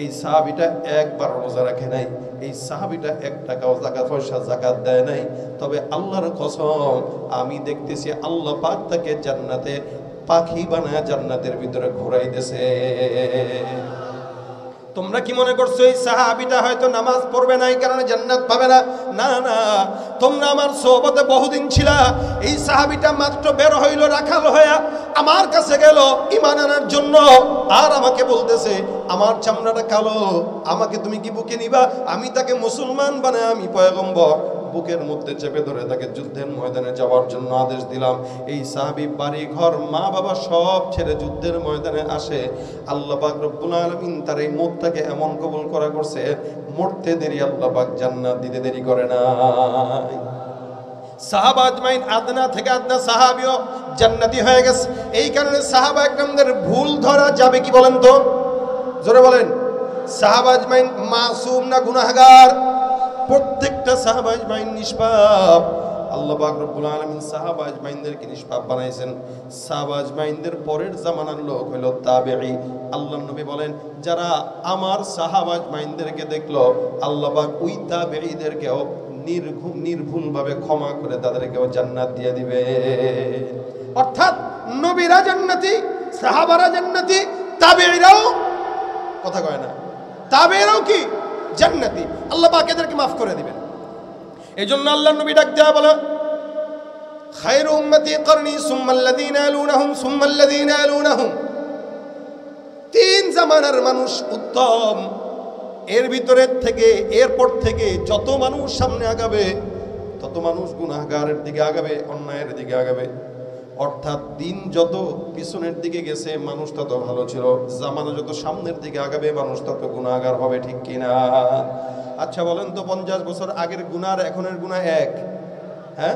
এই সাহাবীটা একবার রোজা রাখে নাই, এই সাহাবীটা 1 টাকাও যাকাত পয়সা যাকাত দেয় নাই। তবে আল্লাহর কসম, আমি দেখতেছি আল্লাহ পাক তাকে জান্নাতে পাখি বানায় জান্নাতের ভিতরে ঘোরাইতেছে। তোমরা কি মনে করছো এই সাহাবীটা হয়তো নামাজ পড়বে না, এই কারণে জান্নাত পাবে না? না না, তোমরা আমার সোহবতে বহুদিন ছিলা। এই সাহাবীটা মাত্র বের হইল রাখাল হইয়া আমার কাছে গেল ঈমান আনার জন্য, আর আমাকে বলতেছে আমার চামড়াটা কালো, আমাকে তুমি কি বুকে নিবা? আমি তাকে মুসলমান বানায় আমি পয়গম্বর বুকের মধ্যে চেপে ধরে তাকে যুদ্ধের ময়দানে যাওয়ার জন্য আদেশ দিলাম। এই সাহাবী বাড়ি ঘর মা বাবা সব ছেড়ে যুদ্ধের ময়দানে আসে। আল্লাহ পাক রব্বুল আলামিন তার এই মতটাকে এমন কবুল করা করছে, মরতে দেরি আল্লাহ পাক জান্নাত দিতে দেরি করে না। সাহাবা আজমাইন আদনা থেকে আদনা সাহাবীও জান্নাতি হয়ে গেছে। এই কারণে সাহাবা একরামদের ভুল ধরা যাবে কি বলেন তো? জোরে বলেন। সাহাবা আজমাইন মাসুম না গুনাহগার? প্রত্যেকটা একটা সাহাবা আজমাইন নিষ্পাপ। আল্লাহ পাক রব্বুল আলামিন সাহাবা আজমাইনদেরকে নিষ্পাপ বানাইছেন। সাহাবা আজমাইনদের পরের জামানার লোক হলো তাবেঈ। আল্লাহর নবী বলেন, যারা আমার সাহাবা আজমাইনদেরকে দেখলো, আল্লাহ পাক ওই তাবেঈদেরকেও নির্ভুলভাবে ক্ষমা করে তাদেরকেও জান্নাত দিয়ে দিবে। অর্থাৎ নবীরা জান্নাতি, সাহাবারা জান্নাতি, তাবেঈরাও, কথা কয় না, তাবেঈরাও কি জান্নাতি। আল্লাহ পাক এদেরকে মাফ করে দিবেন। এজন্য আল্লাহর নবী ডাক দেয়া বলে, খায়রু উম্মতি করনি সুম্মাল্লাযীনা ইয়ালুনাহুম সুম্মাল্লাযীনা ইয়ালুনাহুম। তিন জামানার মানুষ উত্তম, এর ভিতরের থেকে, এরপর থেকে যত মানুষ সামনে আগাবে তত মানুষ গুনাহগারের দিকে আগাবে, অন্যায়ের দিকে আগাবে। অর্থাৎ দিন যত পিছনের দিকে গেছে মানুষ তত ভালো ছিল, জামানা যত সামনের দিকে আগাবে মানুষ তত গুনাহগার হবে, ঠিক কিনা? আচ্ছা বলেন তো 50 বছর আগের গুনাহ আর এখনের গুনাহ এক? হ্যাঁ,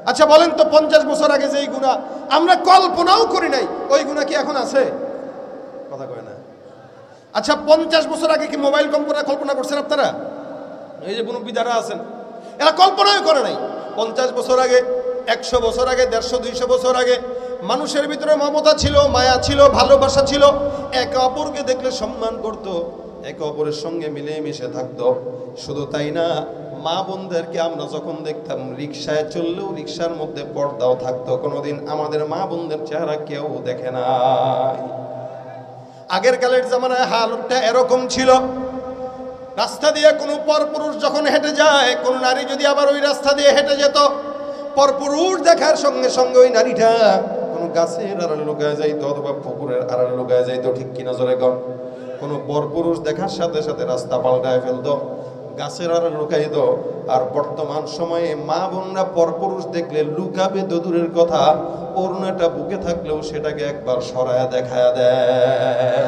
আচ্ছা বলেন তো 50 বছর আগে যেই গুনাহ আমরা কল্পনাও করি নাই, ওই গুনাহ কি এখন আছে? কথা কয় না। আচ্ছা 50 বছর আগে কি মোবাইল কল্পনা করছেন আপনারা? এই যে মুরব্বি যারা আছেন এরা কল্পনাও করে নাই। 50 বছর আগে, 100 বছর আগে, 150-200 বছর আগে মানুষের ভিতরে মমতা ছিল, মায়া ছিল, ভালোবাসা ছিল, একে অপরকে দেখলে সম্মান করত, একে অপরের সঙ্গে মিলেমিশে থাকতো। শুধু তাই না, মা বোনদেরকে আমরা যখন দেখতাম রিকশায় চললেও রিকশার মধ্যে পর্দাও থাকতো, কোনোদিন আমাদের মা বোনদের চেহারা কেউ দেখে নাই। আগের কালের জামানায় হালতটা এরকম ছিল, রাস্তা দিয়ে কোনো পরপুরুষ যখন হেঁটে যায়, কোন নারী যদি আবার ওই রাস্তা দিয়ে হেঁটে যেত, পরপুরুষ দেখার সঙ্গে সঙ্গে ওই নারীটা কোনো গাছের আড়ালে লুকায় যাইতো অথবা পুকুরের আড়ালে লুকায় যাইতো, ঠিক কিনা জোরে কন? কোনো পরপুরুষ দেখার সাথে সাথে রাস্তা পাল্টায় ফেলতো, গাছের আড়ালে লুকাইত। আর বর্তমান সময়ে মা বোনরা পরপুরুষ দেখলে লুকাবে তো দূরের কথা, ওড়নাটা বুকে থাকলেও সেটাকে একবার সরায়া দেখায়া দেয়।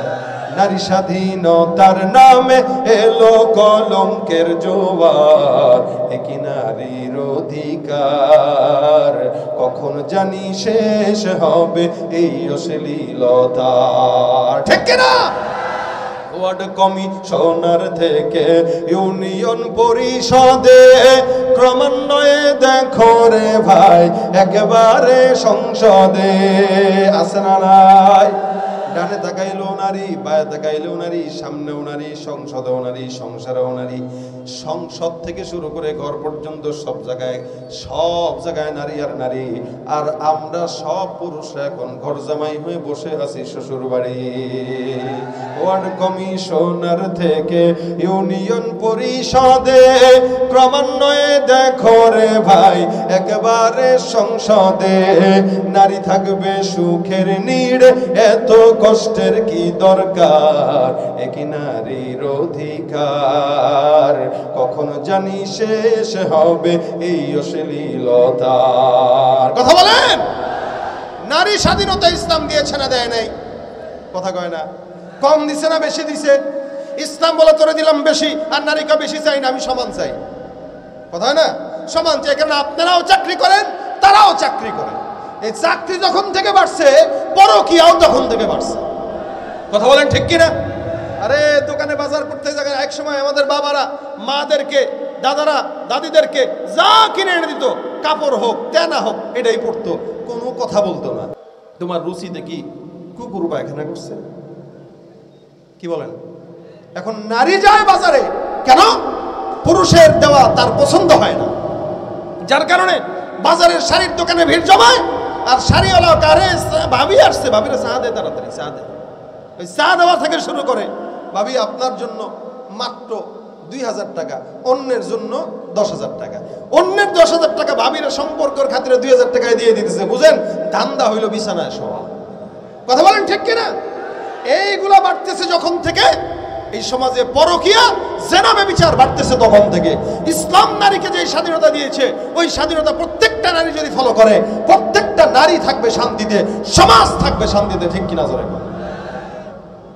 নারী স্বাধীনতার নামে এলো কলঙ্কের জোয়ার, একই নারীর অধিকার কখন জানি শেষ হবে এই অশ্লীলতা, ঠিক কিনা? ওয়ার্ড কমিশনার থেকে ইউনিয়ন পরিষদে ক্রমান্বয়ে দেখো রে ভাই একেবারে সংসদে আছে না নাই? ডানে তাকাইলেও নারী, বায়ে তাকাইলেও নারী, সামনেও নারী, সংসদেও নারী, সংসারেও নারী। সংসদ থেকে শুরু করে ঘর পর্যন্ত সব জায়গায় নারী আর নারী। আর আমরা সব পুরুষরা এখন ঘর জামাই হয়ে বসে আছি শ্বশুর বাড়ি। ওয়ার্ড কমিশনার থেকে ইউনিয়ন পরিষদে ক্রমান্বয়ে দেখো রে ভাই একেবারে সংসদে নারী থাকবে সুখের নীড়ে, এত কষ্টের কি দরকার, একই নারীর অধিকার কখন জানি শেষ হবে এই অশ্লীলতার। কথা বলেন, নারী স্বাধীনতা ইসলাম দিয়েছে না দেয় নাই? কথা কয় না। কম দিছে না বেশি দিছে? ইসলাম বলে তোরে দিলাম বেশি, আর নারীকে বেশি চাই না, আমি সমান চাই। কথা হয় না? সমান চাই, কারণ আপনারাও চাকরি করেন, তারাও চাকরি করেন। এই চাকরি যখন থেকে বাড়ছে, পরকীয়াও তখন থেকে বাড়ছে। কথা বলেন ঠিক কিনা? আরে দোকানে বাজার করতে যাবেন, এক সময় আমাদের বাবারা মাদেরকে, দাদারা দাদিদেরকে যা কিনে এনে দিত, কাপড় হোক তেনা হোক, এটাই পড়তো, কোনো কথা বলতো না। তোমার রুচি দেখি কুকুর পায়খানা করছে, কি বলেন? এখন নারী যায় বাজারে, কেন? পুরুষের দেওয়া তার পছন্দ হয় না, যার কারণে বাজারের শাড়ির দোকানে ভিড় জমায়। আর শাড়িওয়ালা কারে ভাবি আসছে, ভাবিরা চা দে, তাড়াতাড়ি চা দে। ওই চা দেওয়া থেকে শুরু করে, ভাবি আপনার জন্য মাত্র 2000 টাকা, অন্যের জন্য 10,000 টাকা, অন্যের 10,000 টাকা ভাবিরা সম্পর্কের খাতিরে 2000 টাকায় দিয়ে দিতেছে। বুঝেন, ধান্দা হইল বিছানায় শোয়া। কথা বলেন ঠিক কিনা? এইগুলা বাড়তেছে যখন থেকে এই সমাজে পরকীয়া, জেনা ব্যভিচার বাড়তেছে তখন থেকে। ইসলাম নারীকে যে স্বাধীনতা দিয়েছে, ওই স্বাধীনতা প্রত্যেকটা নারী যদি ফলো করে, প্রত্যেকটা নারী থাকবে শান্তিতে, সমাজ থাকবে শান্তিতে, ঠিক কিনা জোরে?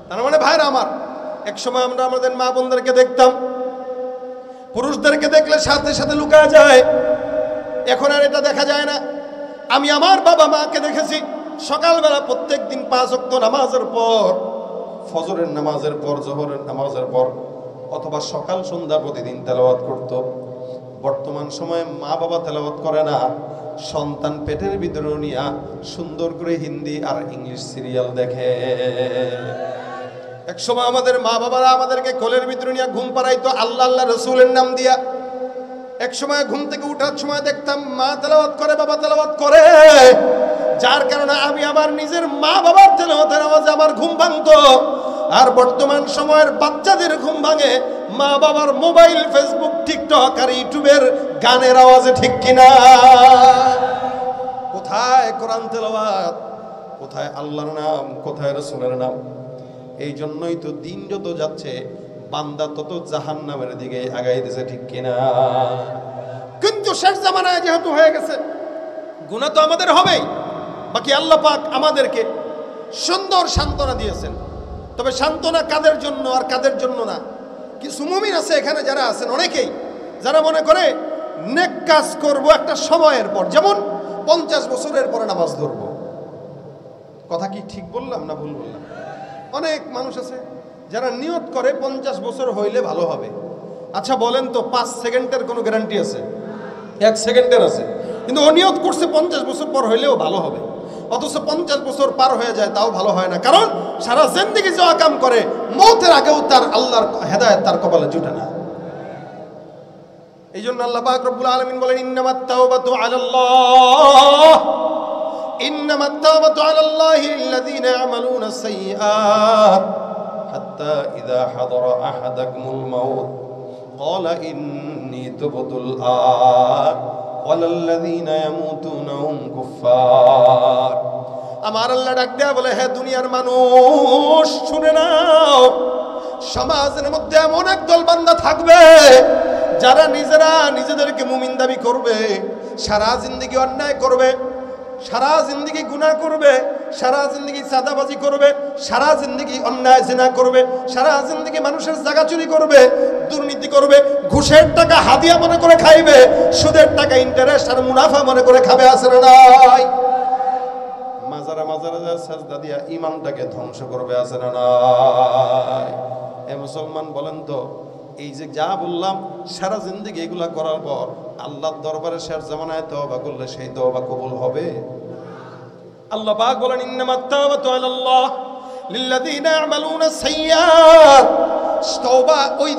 তার মানে ভাইরা আমার, এক সময় আমরা আমাদের মা বোনদেরকে দেখতাম, পুরুষদেরকে দেখলে সাথে সাথে লুকায় যায়, এখন আর এটা দেখা যায় না। আমি আমার বাবা মাকে দেখেছি সকালবেলা প্রত্যেক দিন 5 ওয়াক্ত নামাজের পর, ফজরের নামাজের পর, জোহরের নামাজের পর, অথবা সকাল সন্ধ্যা প্রতিদিন তেলাওয়াত করত। বর্তমান সময়ে মা বাবা তেলাওয়াত করে না, সন্তান পেটের ভিতরে নিয়া সুন্দর করে হিন্দি আর ইংলিশ সিরিয়াল দেখে। এক সময় আমাদের মা বাবারা আমাদেরকে কোলের ভিতরে নিয়ে ঘুম পাড়াইতো আল্লাহ আল্লাহ রসুলের নাম দিয়া। এক সময় ঘুম থেকে উঠার সময় দেখতাম মা তেলাওয়াত করে, বাবা তেলাওয়াত করে, যার কারণে আমি আমার নিজের মা বাবার তেলাওয়াতের আওয়াজে আমার ঘুম ভাঙতো। আর বর্তমান সময়ের বাচ্চাদের ঘুম ভাঙে মা বাবার মোবাইল, ফেসবুক, টিকটক আর ইউটিউবের গানের আওয়াজে, ঠিক কিনা? কোথায় কোরআন তেলাওয়াত, কোথায় আল্লাহর নাম, কোথায় রাসূলের নাম? এই জন্যই তো দিন যত যাচ্ছে বান্দা তত জাহান্নামের দিকে আগাইতেছে, ঠিক কিনা? কিন্তু শেষ জামানায় যেহেতু হয়ে গেছে, গুনাহ তো আমাদের হবেই, বাকি আল্লাহ পাক আমাদেরকে সুন্দর সান্ত্বনা দিয়েছেন। তবে সান্ত্বনা কাদের জন্য আর কাদের জন্য না? কিছু মুমিন আছে এখানে যারা আছেন, অনেকেই যারা মনে করে নেক কাজ করব একটা সময়ের পর, যেমন 50 বছরের পরে নামাজ ধরব। কথা কি ঠিক বললাম না ভুল বললাম? অনেক মানুষ আছে যারা নিয়ত করে 50 বছর হইলে ভালো হবে। আচ্ছা বলেন তো, 5 সেকেন্ডের কোনো গ্যারান্টি আছে? 1 সেকেন্ডের আছে, কিন্তু ও নিয়ত করছে 50 বছর পর হইলেও ভালো হবে, অথচ 50 বছর পার হয়ে যায় তাও ভালো হয় না। কারণ সারা জিন্দেগি যে কাম করে, মৌতের আগেও তার আল্লাহর হেদায়েত তার কপালে জুটে না। এই জন্য আল্লাহ পাক রব্বুল আলামিন বলেন, ইন্নামাত তাওবাতু আলাল্লাহ, ইন্নামাত তাওবাতু আলাল্লাহি লিল্লাযীনা ইয়ামালুনা সাইয়্যাত হাত্তা ইযা হাদারা আহাদাকুমুল মাউত ক্বালা ইন্নী তুবতুল আন ওয়ালাল্লাযীনা ইয়ামুতুনা হুম কুফফার। আমার আল্লাহ ডাক দেয়া বলে, হে দুনিয়ার মানুষ শুনে নাও, সমাজের মধ্যে এমন একদল বান্দা থাকবে যারা নিজেরা নিজেদেরকে মুমিন দাবি করবে, সারা জিন্দেগি অন্যায় করবে, সারা জিন্দেগি গুনাহ করবে, সারা জিন্দেগি চাঁদাবাজি করবে, সারা জিন্দেগি অন্যায় জিনা করবে, সারা জিন্দেগি মানুষের জায়গা চুরি করবে, দুর্নীতি করবে, ঘুষের টাকা হাদিয়া মনে করে খাইবে, সুদের টাকা ইন্টারেস্ট আর মুনাফা মনে করে খাবে, আছে না নাই? মাজারা মাজারা যা সাজদা দিয়া ঈমানটাকে ধ্বংস করবে, আছে না নাই? এ মুসলমান বলেন তো, এই যে যা বললাম সারা জিন্দেগি এগুলা করার পর আল্লাহর দরবারে শেষ জামানায় তওবা করলে সেই তওবা কবুল হবে? আল্লাহ পাক বলেন, ইন্নামাত তাওবাতু আলাল্লাহ লিল্লাযীনা ইয়ামালুনা সাইয়্যাত। তওবা ওই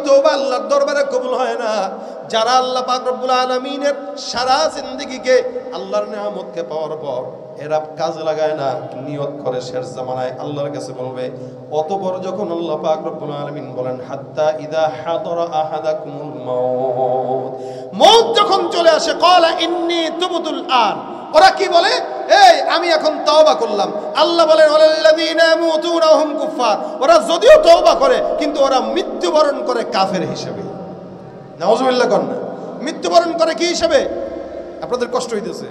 তওবা আল্লাহর দরবারে কবুল হয় না যারা আল্লাহ পাক রব্বুল আলামিনের সারা জিন্দেগিকে আল্লাহর নিয়ামতকে পাওয়ার পর এরা কাজে লাগায় না, নিয়ত করে শেষ জামানায় আল্লাহর কাছে বলবে। অতঃপর যখন আল্লাহ পাক রব্বুল আলামিন বলেন, হাত্তা ইযা হাদারা আহাদাকুমুল মাউত, মউত যখন চলে আসে, ক্বালা ইন্নী তুবতুল আন, ওরা কি বলে? এই আমি এখন তওবা করলাম। আল্লাহ বলেন, ওয়ালাল্লাযীনা ইয়ামুতুনা হুম কুফফার, ওরা যদিও তওবা করে কিন্তু ওরা মৃত্যুবরণ করে কাফের হিসেবে। নাউযুবিল্লাহ কর না, মৃত্যুবরণ করে কি হিসেবে? আপনাদের কষ্ট হইতেছে,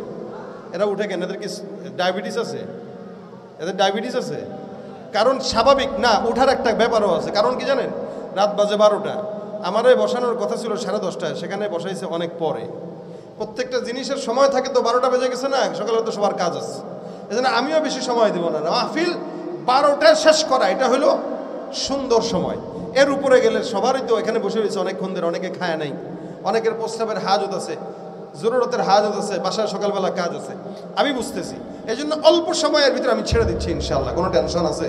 এরা উঠে কেন? এদের কি ডায়াবেটিস আছে? এদের ডায়াবেটিস আছে? কারণ স্বাভাবিক না, উঠার একটা ব্যাপারও আছে। কারণ কি জানেন? রাত বাজে 12টা, আমারে বসানোর কথা ছিল 10:30টায়, সেখানে বসাইছে অনেক পরে। প্রত্যেকটা জিনিসের সময় থাকে, তো 12টা বেজে গেছে না, সকালে তো সবার কাজ আছে, এজন্য আমিও বেশি সময় দেব না। মাহফিল 12টায় শেষ করা, এটা হলো সুন্দর সময়। এর উপরে গেলে সবারই তো এখানে বসে রয়েছে অনেকক্ষণ ধরে, অনেকে খায় নাই, অনেকের প্রস্রাবের হাজত আছে, জরুরতের হাজত আছে, বাসায় সকালবেলা কাজ আছে, আমি বুঝতেছি। এই জন্য অল্প সময়ের ভিতরে আমি ছেড়ে দিচ্ছি ইনশাআল্লাহ। কোনো টেনশন আছে?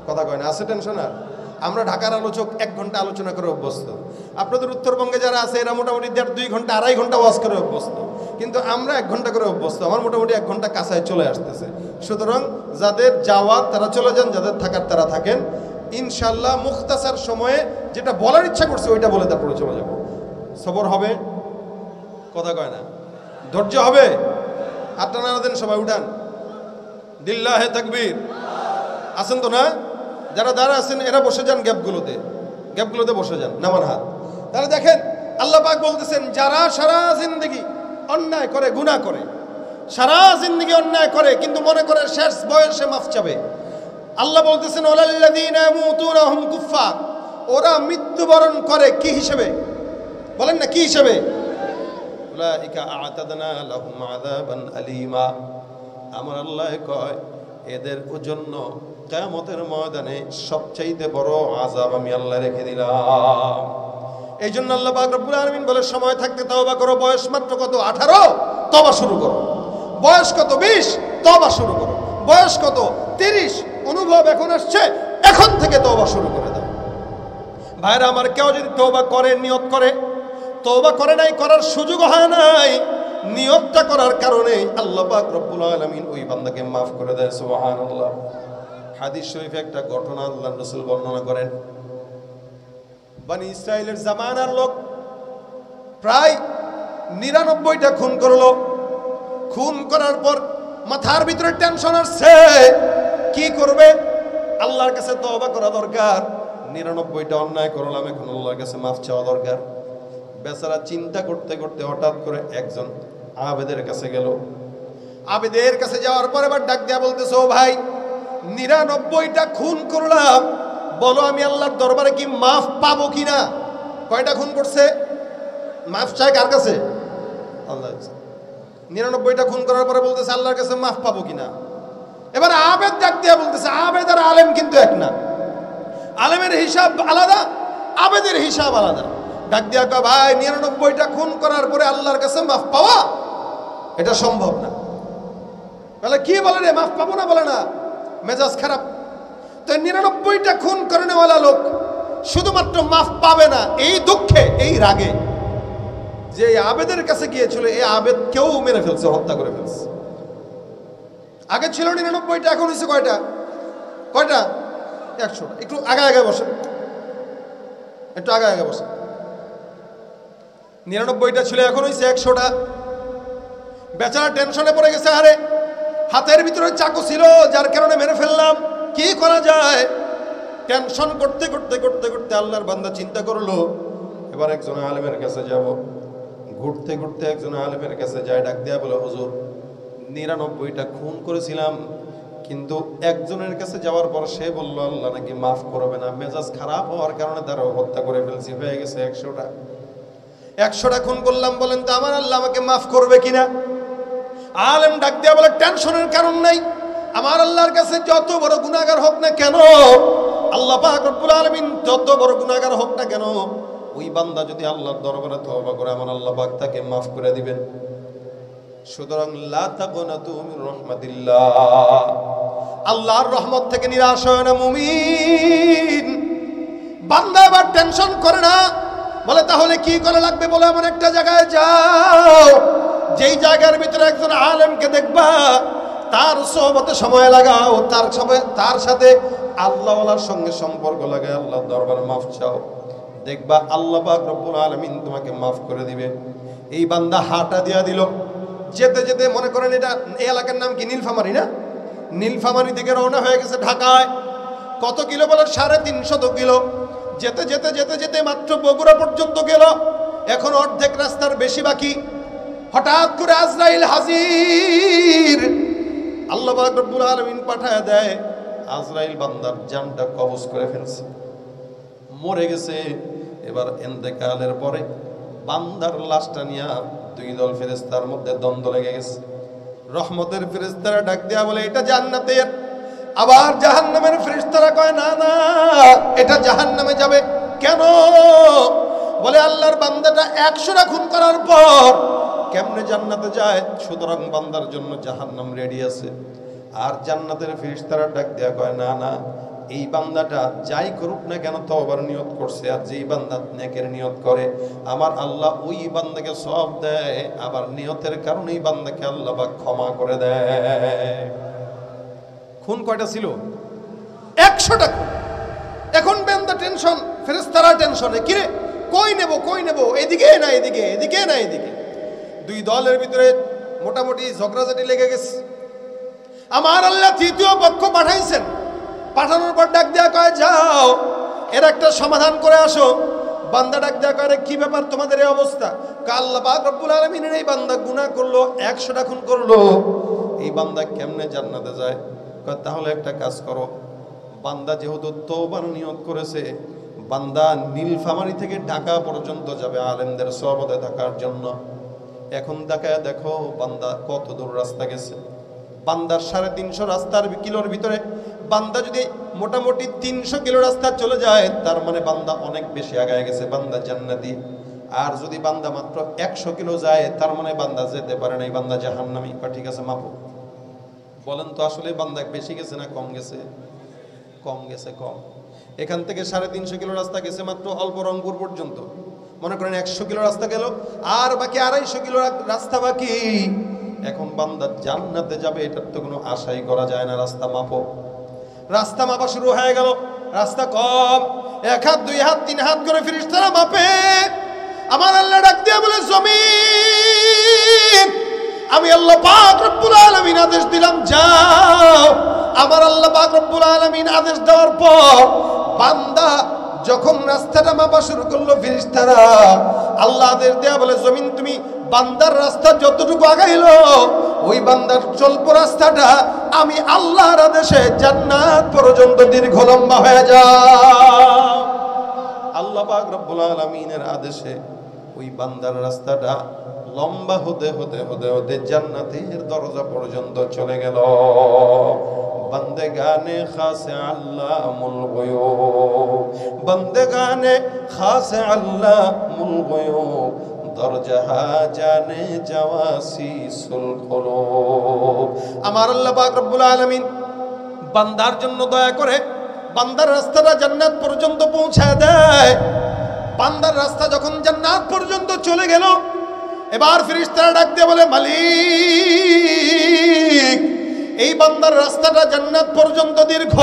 কথা কয় না, আছে টেনশন? আর আমরা ঢাকার আলোচক 1 ঘন্টা আলোচনা করে অভ্যস্ত। আপনাদের উত্তরবঙ্গে যারা আছে এরা মোটামুটি 1.5-2 ঘন্টা 2.5 ঘন্টা ওয়াজ করে অভ্যস্ত, কিন্তু আমরা 1 ঘন্টা করে অভ্যস্ত। আমার মোটামুটি 1 ঘন্টা কাছায় চলে আসতেছে। সুতরাং যাদের যাওয়ার তারা চলে যান, যাদের থাকার তারা থাকেন। ইনশাআল্লাহ মুখতাসার সময়ে যেটা বলার ইচ্ছা করছে ওইটা বলে তারপরে চলে যাব। সবর হবে, কথা কয় না, ধৈর্য হবে। হাতটা নাড়া দেন, সবাই উঠান, লিল্লাহে তাকবীর। আছেন তো না? যারা দাঁড়া আছেন এরা বসে যান, গ্যাপগুলোতে বসে যান, নামান হাত। তাহলে দেখেন আল্লাহ পাক বলতেছেন, যারা সারা জিন্দেগি অন্যায় করে, গুনাহ করে, সারা জিন্দেগি অন্যায় করে কিন্তু মনে করে শেষ বয়সে মাফ চাবে, আল্লাহ বলতেছেন, ওয়ালাল্লাযীনা ইয়ামুতুনা হুম কুফফার, ওরা মৃত্যুবরণ করে কি হিসেবে? বলেন না, কি হিসেবে? উলাইকা আ'তাদনা লাহুম আযাবান আলীমা। আমার আল্লাহ কয়, এদের জন্য কিয়ামতের ময়দানে সবচাইতে বড় আযাব আমি আল্লাহ রেখে দিলাম। এই জন্য আল্লাহ পাক রব্বুল আলামিন বলে সময় থাকতে তওবা করো। বয়স মাত্র কত? 18, তওবা শুরু করো। বয়স কত? 20, তওবা শুরু করো। বয়স কত? 30, অনুভব এখন আসছে, এখন থেকে তওবা শুরু করে দাও। ভাইরা আমার, কেউ যদি তওবা করে, নিয়ত করে, তওবা করে নাই, করার সুযোগ হয় নাই, নিয়তটা করার কারণে আল্লাহ পাক রব্বুল আলামিন ওই বান্দাকে মাফ করে দেয়। সুবহানাল্লাহ। হাদিস শরীফে একটা ঘটনা আল্লাহর রাসূল বর্ণনা করেন। বনি ইসরাইলের জামানার লোক প্রায় 99টা খুন করলো। খুন করার পর মাথার ভিতরে টেনশন আসছে, কি করবে? আল্লাহর কাছে তওবা করা দরকার। 99টা অন্যায় করলাম, এখন আল্লাহর কাছে মাফ চাওয়া দরকার। বেচারা চিন্তা করতে করতে হঠাৎ করে একজন আবেদের কাছে গেল। আবেদের কাছে যাওয়ার পর এবার ডাক দেয়া বলতেছে, ও ভাই, 99টা খুন করলাম, বলো আমি আল্লাহর দরবারে কি মাফ পাবো কিনা? কয়টা খুন করছে? মাফ চাই কার কাছে? আল্লাহর কাছে। 99টা খুন করার পরে বলতেছে আল্লাহর কাছে মাফ পাবো কিনা। এবার আবেদ ডাক দেয়া বলতেছে, আবেদ আর আলেম কিন্তু এক না। আলেমের হিসাব আলাদা, আবেদের হিসাব আলাদা। ডাক দিয়া কয়, ভাই 99টা খুন করার পরে আল্লাহর কাছে মাফ পাওয়া এটা সম্ভব না। বলে কি বলে রে, মাফ পাবো না? বলে না, মেজাজ খারাপ। তো 99টা খুন করে নেওয়ালা লোক শুধুমাত্র মাফ পাবে না এই দুঃখে, এই রাগে, যে আবেদের কাছে গিয়েছিল, এই আবেদ কেউ মেরে ফেলছে, হত্যা করে ফেলছে। আগে ছিল 99টা, এখন হয়েছে কয়টা? কয়টা? 100টা। একটু আগে আগে বসে, একটু আগে আগে বসে। 99টা ছিল, এখন হয়েছে 100টা। বেচারা টেনশনে পড়ে গেছে, আরে হাতের ভিতরে চাকু ছিল, যার কারণে মেরে ফেললাম, কি করা যায়? টেনশন করতে করতে করতে করতে আল্লাহর বান্দা চিন্তা করলো, এবার একজন আলেমের কাছে যাব। ঘুরতে ঘুরতে একজন আলেমের কাছে যায়, ডাক দেয়া বলে, হুজুর 99টা খুন করেছিলাম, কিন্তু একজনের কাছে যাওয়ার পর সে বলল আল্লাহ নাকি মাফ করবে না। মেজাজ খারাপ হওয়ার কারণে তারা হত্যা করে ফেলছি, হয়ে গেছে 100টা। 100টা খুন করলাম, বলেন তো আমার আল্লাহ আমাকে মাফ করবে কিনা? আলেম ডাক দেয়া বলে, টেনশনের কারণ নাই, আমার আল্লাহর কাছে যত বড় গুনাহগার হোক না কেন, আল্লাহ পাক রব্বুল আলামিন যত বড় গুনাহগার হোক না কেন, ওই বান্দা যদি আল্লাহর দরবারে তওবা করে, আমার আল্লাহ পাক তাকে মাফ করে দিবেন। সুতরাং লা তাকুনাতু মির রাহমাতিল্লাহ, আল্লাহর রহমত থেকে নিরাশ হয় না মুমিন। বান্দা আবার টেনশন করে না, বলে তাহলে কি করা লাগবে? বলে এমন একটা জায়গায় যাও, যেই জায়গার ভিতরে একজন আলেমকে দেখবা, তার সোহবতে সময় লাগাও, তার সাথে আল্লাহওয়ালার সঙ্গে সম্পর্ক লাগায় আল্লাহর দরবারে মাফ চাও, দেখবা আল্লাহ পাক রব্বুল আলামিন তোমাকে মাফ করে দিবে। এই বান্দা হাঁটা দিয়া দিল, যেতে যেতে, মনে করেন এটা এই এলাকার নাম কি? নীলফামারী না? নীলফামারী থেকে রওনা হয়ে গেছে ঢাকায়। কত কিলো বলে? 350 কিলো। যেতে যেতে যেতে যেতে মাত্র বগুড়া পর্যন্ত গেল, এখন অর্ধেক রাস্তার বেশি বাকি। হঠাৎ করে আজরাইল হাজির, আল্লাহ পাক রব্বুল আলামিন পাঠায় দেয়, আজরাইল বান্দার জানটা কবজ করে ফেলছে, মরে গেছে। এবার ইন্তেকালের পরে বান্দার লাশটা নিয়ে 2 দল ফেরেশতার মধ্যে দ্বন্দ্ব লেগে গেছে। রহমতের ফেরেশতারা ডাক দেয়া বলে এটা জান্নাতের, আবার জাহান্নামের ফেরেশতারা কয় না না, এটা জাহান্নামে যাবে। কেন? বলে আল্লাহর বান্দাটা 100টা খুন করার পর কেমনে জান্নাতে যায়, সুতরাং বান্দার জন্য জাহান্নাম রেডি আছে। আর জান্নাতের ফেরেশতারা ডাক দেয়া কয় না না, এই বান্দাটা যাই করুক না কেন তওবার নিয়ত করছে, আর যেই বান্দা নেকের নিয়ত করে আমার আল্লাহ ওই বান্দাকে সওয়াব দেয়, আবার নিয়তের কারণেই বান্দাকে আল্লাহ পাক ক্ষমা করে দেয়। খুন কয়টা ছিল? 100টা খুন। এখন বান্দা টেনশন, ফেরেশতারা টেনশনে, কিরে কই নেব কই নেব, এদিকে না এদিকে, এদিকে না এদিকে। 2 দলের ভিতরে মোটামুটি ঝগড়াঝাটি লেগে গেছে। আমার আল্লাহ 3য় পক্ষ পাঠাইছেন, পাঠানোর পর ডাক দেয়া কয় যাও এর একটা সমাধান করে আসো। বান্দা ডাক দেয়া কয় কি ব্যাপার তোমাদের এই অবস্থা? আল্লাহ পাক রব্বুল আলামিনের এই বান্দা গুনাহ করলো, 100টা খুন করলো, এই বান্দা কেমনে জান্নাতে যায়? কয় তাহলে একটা কাজ করো, বান্দা যেহেতু তওবার নিয়ত করেছে, বান্দা নীলফামারী থেকে ঢাকা পর্যন্ত যাবে আলেমদের সোহবতে থাকার জন্য। এখন দেখো বান্দা কত দূর রাস্তা গেছে। বান্দার 350 রাস্তার কিলোর ভিতরে বান্দা যদি মোটামুটি 300 কিলো রাস্তা চলে যায় তার মানে বান্দা অনেক বেশি আগায় গেছে, বান্দা জান্নাতি। আর যদি বান্দা মাত্র 100 কিলো যায় তার মানে বান্দা যেতে পারে না, বান্দা জাহান্নামী। ঠিক আছে, মাপো বলেন তো আসলে বান্দা বেশি গেছে না কম গেছে? কম গেছে, কম। এখান থেকে 350 কিলো রাস্তা গেছে মাত্র অল্প রংপুর পর্যন্ত। মনে করেন 100 কিলো রাস্তা গেল, আর বাকি 250 কিলো রাস্তা বাকি। এখন বান্দা জান্নাতে যাবে এটার তো কোনো আশাই করা যায় না। রাস্তা মাপো। রাস্তা মাপা শুরু হয়ে গেল। রাস্তা কম, 1 হাত 2 হাত 3 হাত করে ফেরেশতারা মাপে। আমার আল্লাহ ডাক দিয়ে বলে, জমিন আমি আল্লাহ পাক রব্বুল আলামিন আদেশ দিলাম যাও। আমার আল্লাহ পাক রব্বুল আলামিন আদেশ দেওয়ার পর বান্দা যখন রাস্তাটা মাপা শুরু করলো, ফেরেশতারা আল্লাহ আদেশ দেয়া বলে, জমিন তুমি বান্দার রাস্তা যতটুকু আগাইলো ওই বান্দার চলপ রাস্তাটা আমি আল্লাহর আদেশে জান্নাত পর্যন্ত দীর্ঘ লম্বা হয়ে যায়। আল্লাহ পাক রব্বুল আলামিনের আদেশে ওই বান্দার রাস্তাটা লম্বা হতে হতে হতে হতে জান্নাতের দরজা পর্যন্ত চলে গেল। বন্দেগানে খাসে আল্লাহুল গায়ুব, বন্দেগানে খাসে আল্লাহুল গায়ুব, দরজা জানে জাওয়াসিসুল কুলুব। আমার আল্লাহ পাক রব্বুল আলামিন বান্দার জন্য দয়া করে বান্দার রাস্তাটা জান্নাত পর্যন্ত পৌঁছায় দেয়। বান্দার রাস্তা যখন জান্নাত পর্যন্ত চলে গেল, এবার ফেরেশতারা ডাক দিয়ে বলে, মালিক এই বান্দার রাস্তাটা জান্নাত পর্যন্ত দীর্ঘ,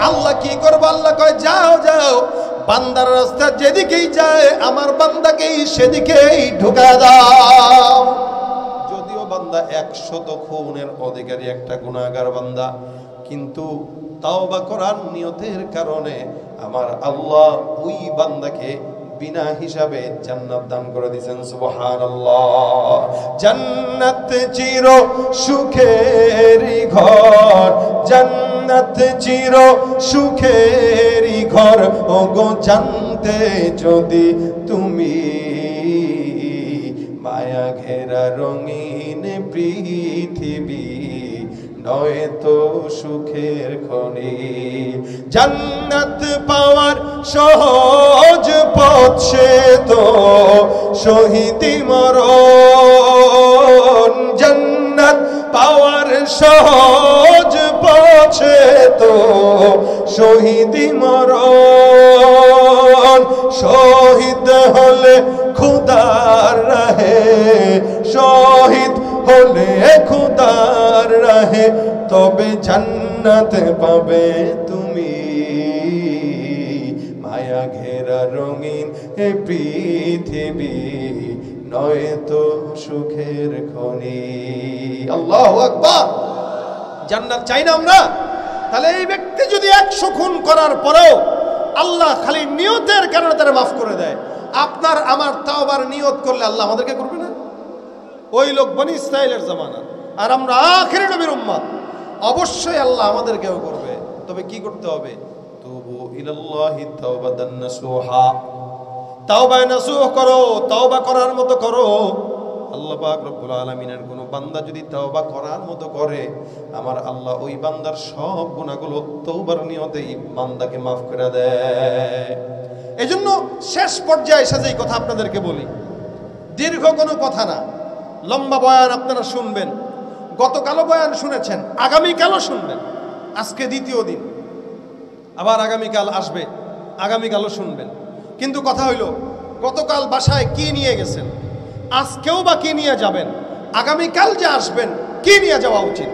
আল্লাহ কি করবো? আল্লাহ কয়, যাও যাও, বান্দার রাস্তা যেদিকেই যায় আমার বান্দাকেই সেদিকেই ঢুকা দাও। যদিও বান্দা 100 খুনের অধিকারী একটা গুনাহগার বান্দা, কিন্তু তাওবা করার নিয়তের কারণে আমার আল্লাহ ওই বান্দাকে বিনা হিসাবে জান্নাত দান করে দিয়েছেন। সুবহানাল্লাহ। জান্নাত চির সুখেরই ঘর, জান্নাত চির সুখেরই ঘর, ওগো জানতে যদি তুমি মায়া ঘেরা রঙিন পৃথিবী নয় তো সুখের খনি। জান্নাত পাওয়ার সহজ পথ সে তো শহীদি মরণ, জান্নাত পাওয়ার সহজ পথ সে তো শহীদি মরণ। শহীদ হলে খুদার রাহে, শহীদ হলে খুদার রাহে, তবে জান্নাত পাবে তুমি মায়া ঘেরা রঙিন এ পৃথিবী নয় তো সুখের খনি। আল্লাহু আকবার। জান্নাত চাই না আমরা? তাহলে এই ব্যক্তি যদি 100 খুন করার পরেও আল্লাহ খালি নিয়তের কারণে তারা মাফ করে দেয়, আপনার আমার তাওবার নিয়ত করলে আল্লাহ আমাদেরকে করবে না? ওই লোক বনি ইসরাইলের জামানা, আর আমরা আখিরি নবীর উম্মত, অবশ্যই আল্লাহ আমাদেরকেও করবে। তবে কি করতে হবে? তুবু ইলাল্লাহি তাওবাতান নাসুহা, তাওবা নাসুহ করো, তাওবা করার মতো করো। আল্লাহ পাক রব্বুল আলামিনের কোন বান্দা যদি তাওবা করার মতো করে, আমার আল্লাহ ওই বান্দার সব গুনাহগুলো তওবার নিয়তেই বান্দাকে maaf করে দেয়। এজন্য শেষ পর্যায়ে এসে যেই কথা আপনাদেরকে বলি, দীর্ঘ কোনো কথা না, লম্বা বয়ান আপনারা শুনবেন। গতকালও বয়ান শুনেছেন, আগামীকালও শুনবেন। আজকে দ্বিতীয় দিন, আবার আগামীকাল আসবে, আগামীকালও শুনবেন। কিন্তু কথা হইল, গতকাল বাসায় কি নিয়ে গেছেন, আজকেও বা কি নিয়ে যাবেন, আগামীকাল যে আসবেন কি নিয়ে যাওয়া উচিত?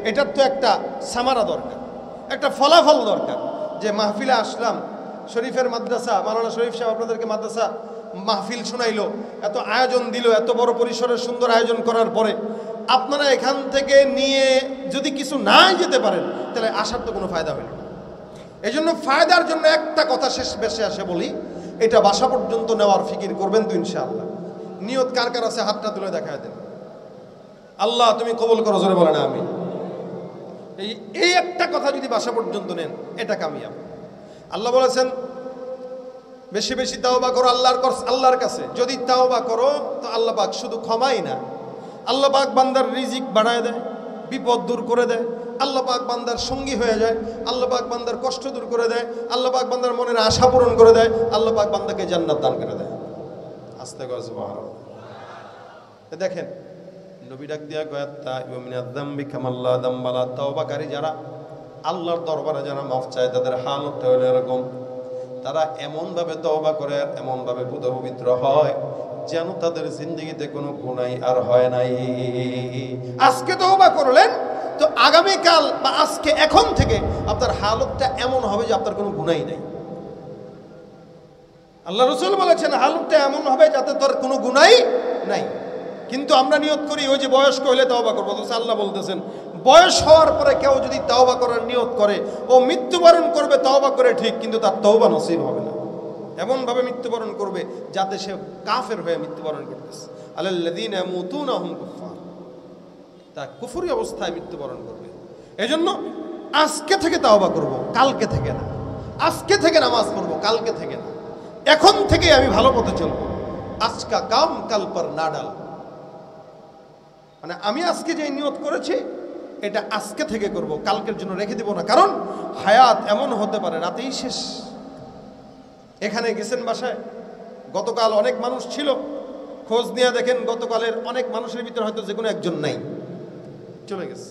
এটার তো একটা সামারা দরকার, একটা ফলাফল দরকার। যে মাহফিলে আসলাম, শরীফের মাদ্রাসা, মাওলানা শরীফ সাহেব আপনাদেরকে মাদ্রাসা মাহফিল শোনাইলো, এত আয়োজন দিল, এত বড় পরিসরের সুন্দর আয়োজন করার পরে আপনারা এখান থেকে নিয়ে যদি কিছু নাই যেতে পারেন, তাহলে আসার তো কোনো ফায়দা হইল না। এই জন্য ফায়দার জন্য একটা কথা শেষ বেশে আসে বলি, এটা বাসা পর্যন্ত নেওয়ার ফিকির করবেন তো ইনশাআল্লাহ। নিয়ত কার কার আছে হাতটা তুলে দেখায় দেন। আল্লাহ তুমি কবুল করো, জোরে বলেন আমিন। এই একটা কথা যদি বাসা পর্যন্ত নেন, এটা কামিয়াব। আল্লাহ বলেছেন বেশি বেশি তাওবা করো আল্লাহর কাছে। যদি তাওবা করো তো আল্লাহ পাক শুধু ক্ষমাই না, আল্লাহ পাক বান্দার রিজিক বাড়ায় দেয়, বিপদ দূর করে দেয়, আল্লাহ পাক বান্দার সঙ্গী হয়ে যায়, আল্লাহ পাক বান্দার কষ্ট দূর করে দেয়, আল্লাহ পাক বান্দার মনের আশা পূরণ করে দেয়, আল্লাহ পাক বান্দাকে জান্নাত দান করে দেয়। আস্তে করে সুবহানাল্লাহ। দেখেন নবী ডাক দিয়া কয়াত্তা ইউমিনাদ যামবি কামাল্লা যামবালা, তওবাকারী যারা, আল্লাহর দরবারে যারা মাফ চায় তাদের হালতটা হলো এরকম, তারা এমনভাবে তওবা করে, এমনভাবে পবিত্র হয় যেন তাদের জিন্দগিতে কোনো গুনাহ আর হয় নাই। আজকে তওবা করলেন তো আগামীকাল বা আজকে এখন থেকে আপনার হালতটা এমন হবে যে আপনার কোনো গুনাহই নাই। আল্লাহ রাসূল বলেছেন হালতটা এমন হবে যাতে তোর কোনো গুনাহই নাই। কিন্তু আমরা নিয়ত করি ওই যে বয়স্ক হলে তওবা করবো, তো আল্লাহ বলতেছেন বয়স হওয়ার পরে কেউ যদি তওবা করার নিয়ত করে ও মৃত্যুবরণ করবে তওবা করে ঠিক, কিন্তু তার তওবা নসিব হবে না। এমনভাবে মৃত্যুবরণ করবে যাতে সে কাফের হয়ে মৃত্যুবরণ করতেছে। আলাল্লাযীনা ইয়ামুতুনা হুম কুফার, তা কুফরি অবস্থায় মৃত্যুবরণ করবে। এজন্য আজকে থেকে তওবা করব, কালকে থেকে না। আজকে থেকে নামাজ পড়বো, কালকে থেকে না। এখন থেকে আমি ভালো পথে চলবো। আজকা কাম কাল পর না ডাল, মানে আমি আজকে যে নিয়ত করেছি এটা আজকে থেকে করব, কালকের জন্য রেখে দিব না। কারণ হায়াত এমন হতে পারে রাতেই শেষ। এখানে গেছেন বাসায়, গতকাল অনেক মানুষ ছিল, খোঁজ নিয়ে দেখেন গতকালের অনেক মানুষের ভিতরে হয়তো যে কোনো একজন নাই, চলে গেছে।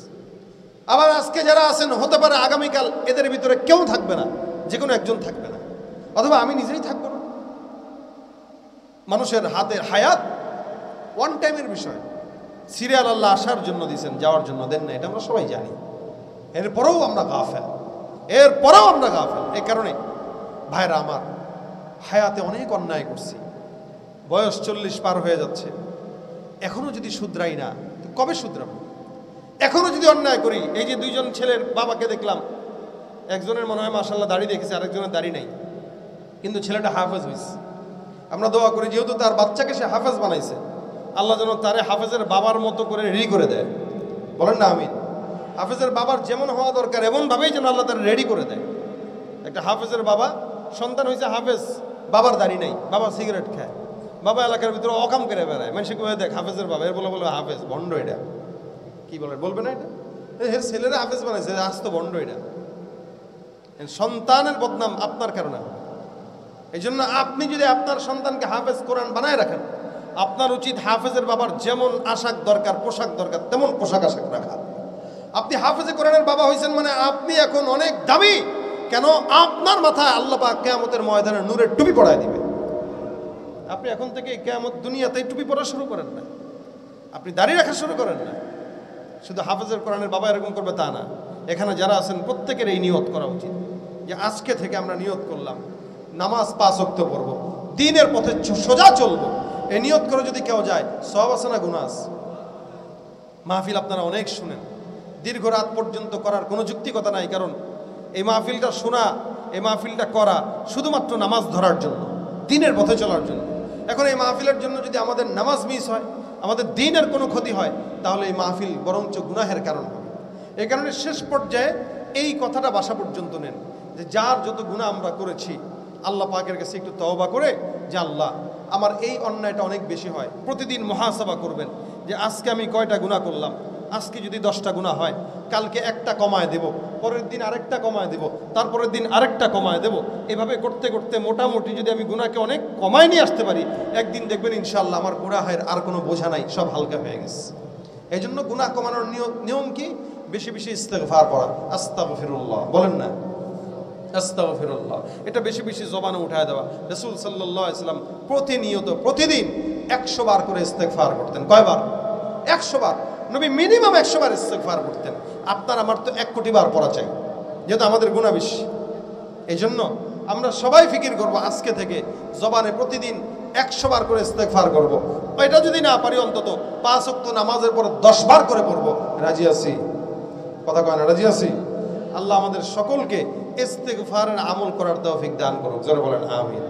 আবার আজকে যারা আছেন হতে পারে আগামীকাল এদের ভিতরে কেউ থাকবে না, যে কোনো একজন থাকবে না, অথবা আমি নিজেই থাকবো না। মানুষের হাতের হায়াত ওয়ান টাইমের বিষয়। সিরিয়াল আল্লাহ আসার জন্য দিয়েছেন, যাওয়ার জন্য দেন না, এটা আমরা সবাই জানি। এরপরেও আমরা গাফেল, এরপরেও আমরা গাফেল। এই কারণে ভাইরা আমার, হায়াতে অনেক অন্যায় করছি, বয়স 40 পার হয়ে যাচ্ছে, এখনো যদি শুধরাই না কবে শুধরাবো? এখনো যদি অন্যায় করি, এই যে দুইজন ছেলের বাবাকে দেখলাম, একজনের মনে হয় মাশাআল্লাহ দাড়ি দেখেছে, আরেকজনের দাড়ি নাই, কিন্তু ছেলেটা হাফেজ হয়েছে। আমরা দোয়া করি যেহেতু তার বাচ্চাকে সে হাফেজ বানাইছে, আল্লাহ যেন তারে হাফেজের বাবার মতো করে রেডি করে দেয়। বলেন না আমিন। হাফেজের বাবার যেমন হওয়া দরকার এমনভাবেই যেন আল্লাহ তারা রেডি করে দেয়। একটা হাফেজের বাবা, সন্তান হয়েছে হাফেজ, বাবার দাড়ি নাই, বাবা সিগারেট খায়, বাবা এলাকার ভিতরে অকাম করে বেড়ায়, মানুষকে কয়ে দেখ হাফেজের বাবা, এর বলে হাফেজ, ভণ্ড এটা। কি বলে বলবে না এটা? এর ছেলেরা হাফেজ বানাইছে, আজ তো ভণ্ড এটা। সন্তানের বদনাম আপনার কারণে। এই জন্য আপনি যদি আপনার সন্তানকে হাফেজ কোরআন বানায় রাখেন, আপনার উচিত হাফেজের বাবার যেমন আশাক দরকার, পোশাক দরকার, তেমন পোশাক আশাক রাখা। আপনি হাফেজে কোরআনের বাবা হয়েছেন মানে আপনি এখন অনেক দামি। কেন? আপনার মাথায় আল্লাহ পাক কিয়ামতের ময়দানে নূরের টুপি পরায় দিবে। আপনি এখন থেকে কিয়ামত দুনিয়াতেই টুপি পরা শুরু করেন না, আপনি দাড়ি রাখা শুরু করেন না। শুধু হাফেজের কোরআনের বাবা এরকম করবে তা না। এখানে যারা আছেন প্রত্যেকের এই নিয়ত করা উচিত যে আজকে থেকে আমরা নিয়ত করলাম নামাজ 5 ওয়াক্ত পড়বো, দ্বীনের পথে সোজা চলবো। এই নিয়ত করে যদি কেউ যায়, সওয়াব আছে না গুনাহ আছে? মাহফিল আপনারা অনেক শুনেন, দীর্ঘ রাত পর্যন্ত করার কোনো যুক্তিকতা নাই। কারণ এই মাহফিলটা শোনা, এই মাহফিলটা করা শুধুমাত্র নামাজ ধরার জন্য, দ্বীনের পথে চলার জন্য। এখন এই মাহফিলের জন্য যদি আমাদের নামাজ মিস হয়, আমাদের দ্বীনের কোনো ক্ষতি হয়, তাহলে এই মাহফিল বরঞ্চ গুনাহের কারণ হবে। এই কারণে শেষ পর্যায়ে এই কথাটা বাসা পর্যন্ত নেন যে যার যত গুনাহ আমরা করেছি আল্লাহ পাকের কাছে একটু তওবা করে, যে আল্লাহ আমার এই অন্যায়টা অনেক বেশি হয়। প্রতিদিন মুহাসাবা করবেন যে আজকে আমি কয়টা গুনাহ করলাম। আজকে যদি 10টা গুনাহ হয়, কালকে একটা কমায় দেব, পরের দিন আরেকটা কমায় দেব, তারপরের দিন আরেকটা কমায় দেব। এভাবে করতে করতে মোটামুটি যদি আমি গুনাহকে অনেক কমায় নিয়ে আসতে পারি, একদিন দেখবেন ইনশাআল্লাহ আমার গুনাহের আর কোনো বোঝা নাই, সব হালকা হয়ে গেছে। এই জন্য গুনাহ কমানোর নিয়ম কি? বেশি বেশি ইস্তেগফার পড়া। আস্তাগফিরুল্লাহ বলেন না, আস্তাগফিরুল্লাহ, এটা বেশি বেশি জবানে উঠায় দেওয়া। রাসূল সাল্লাল্লাহু আলাইহি ওয়াসাল্লাম প্রতিনিয়ত প্রতিদিন 100 বার করে ইস্তেগফার করতেন। কয়বার? 100 বার। নবী মিনিমাম 100 বার ইস্তেগফার করতেন। আপনার আমার তো 1 কোটি বার পড়া চাই, যেহেতু আমাদের গুনাহ বেশি। এই জন্য আমরা সবাই ফিকির করব আজকে থেকে জবানে প্রতিদিন 100 বার করে ইস্তেগফার করব। এটা যদি না পারি অন্তত 5 ওয়াক্ত নামাজের পর 10 বার করে পড়ব। রাজি আছি? কথা কয় না? রাজি আছি? আল্লাহ আমাদের সকলকে ইস্তেগফারের আমল করার তৌফিক দান করুক। জোরে বলেন আমিন।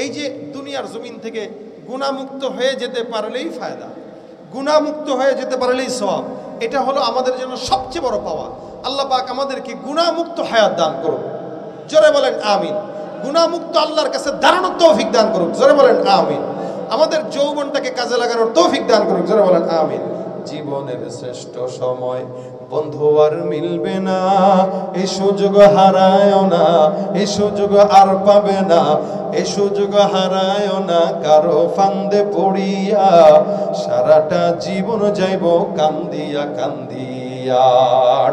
এই যে দুনিয়ার জমিন থেকে গুনাহমুক্ত হয়ে যেতে পারলেই ফায়দা, গুনাহমুক্ত হয়ে যেতে পারলেই সওয়াব। এটা হলো আমাদের জন্য সবচেয়ে বড় পাওয়া। আল্লাহ পাক আমাদেরকে গুনাহমুক্ত হায়াত দান করুক। জোরে বলেন আমিন। গুনাহমুক্ত আল্লাহর কাছে দাঁড়ানোর তৌফিক দান করুক। জোরে বলেন আমিন। আমাদের যৌবনটাকে কাজে লাগানোর তৌফিক দান করুক। জোরে বলেন আমিন। জীবনের শ্রেষ্ঠ সময়। বন্ধু আর মিলবে না, এই সুযোগ হারায় না, এই সুযোগ আর পাবে না, এই সুযোগ হারায় না কারো ফান্দে পড়িয়া, সারাটা জীবন যাইব কান্দিয়া কান্দিয়া।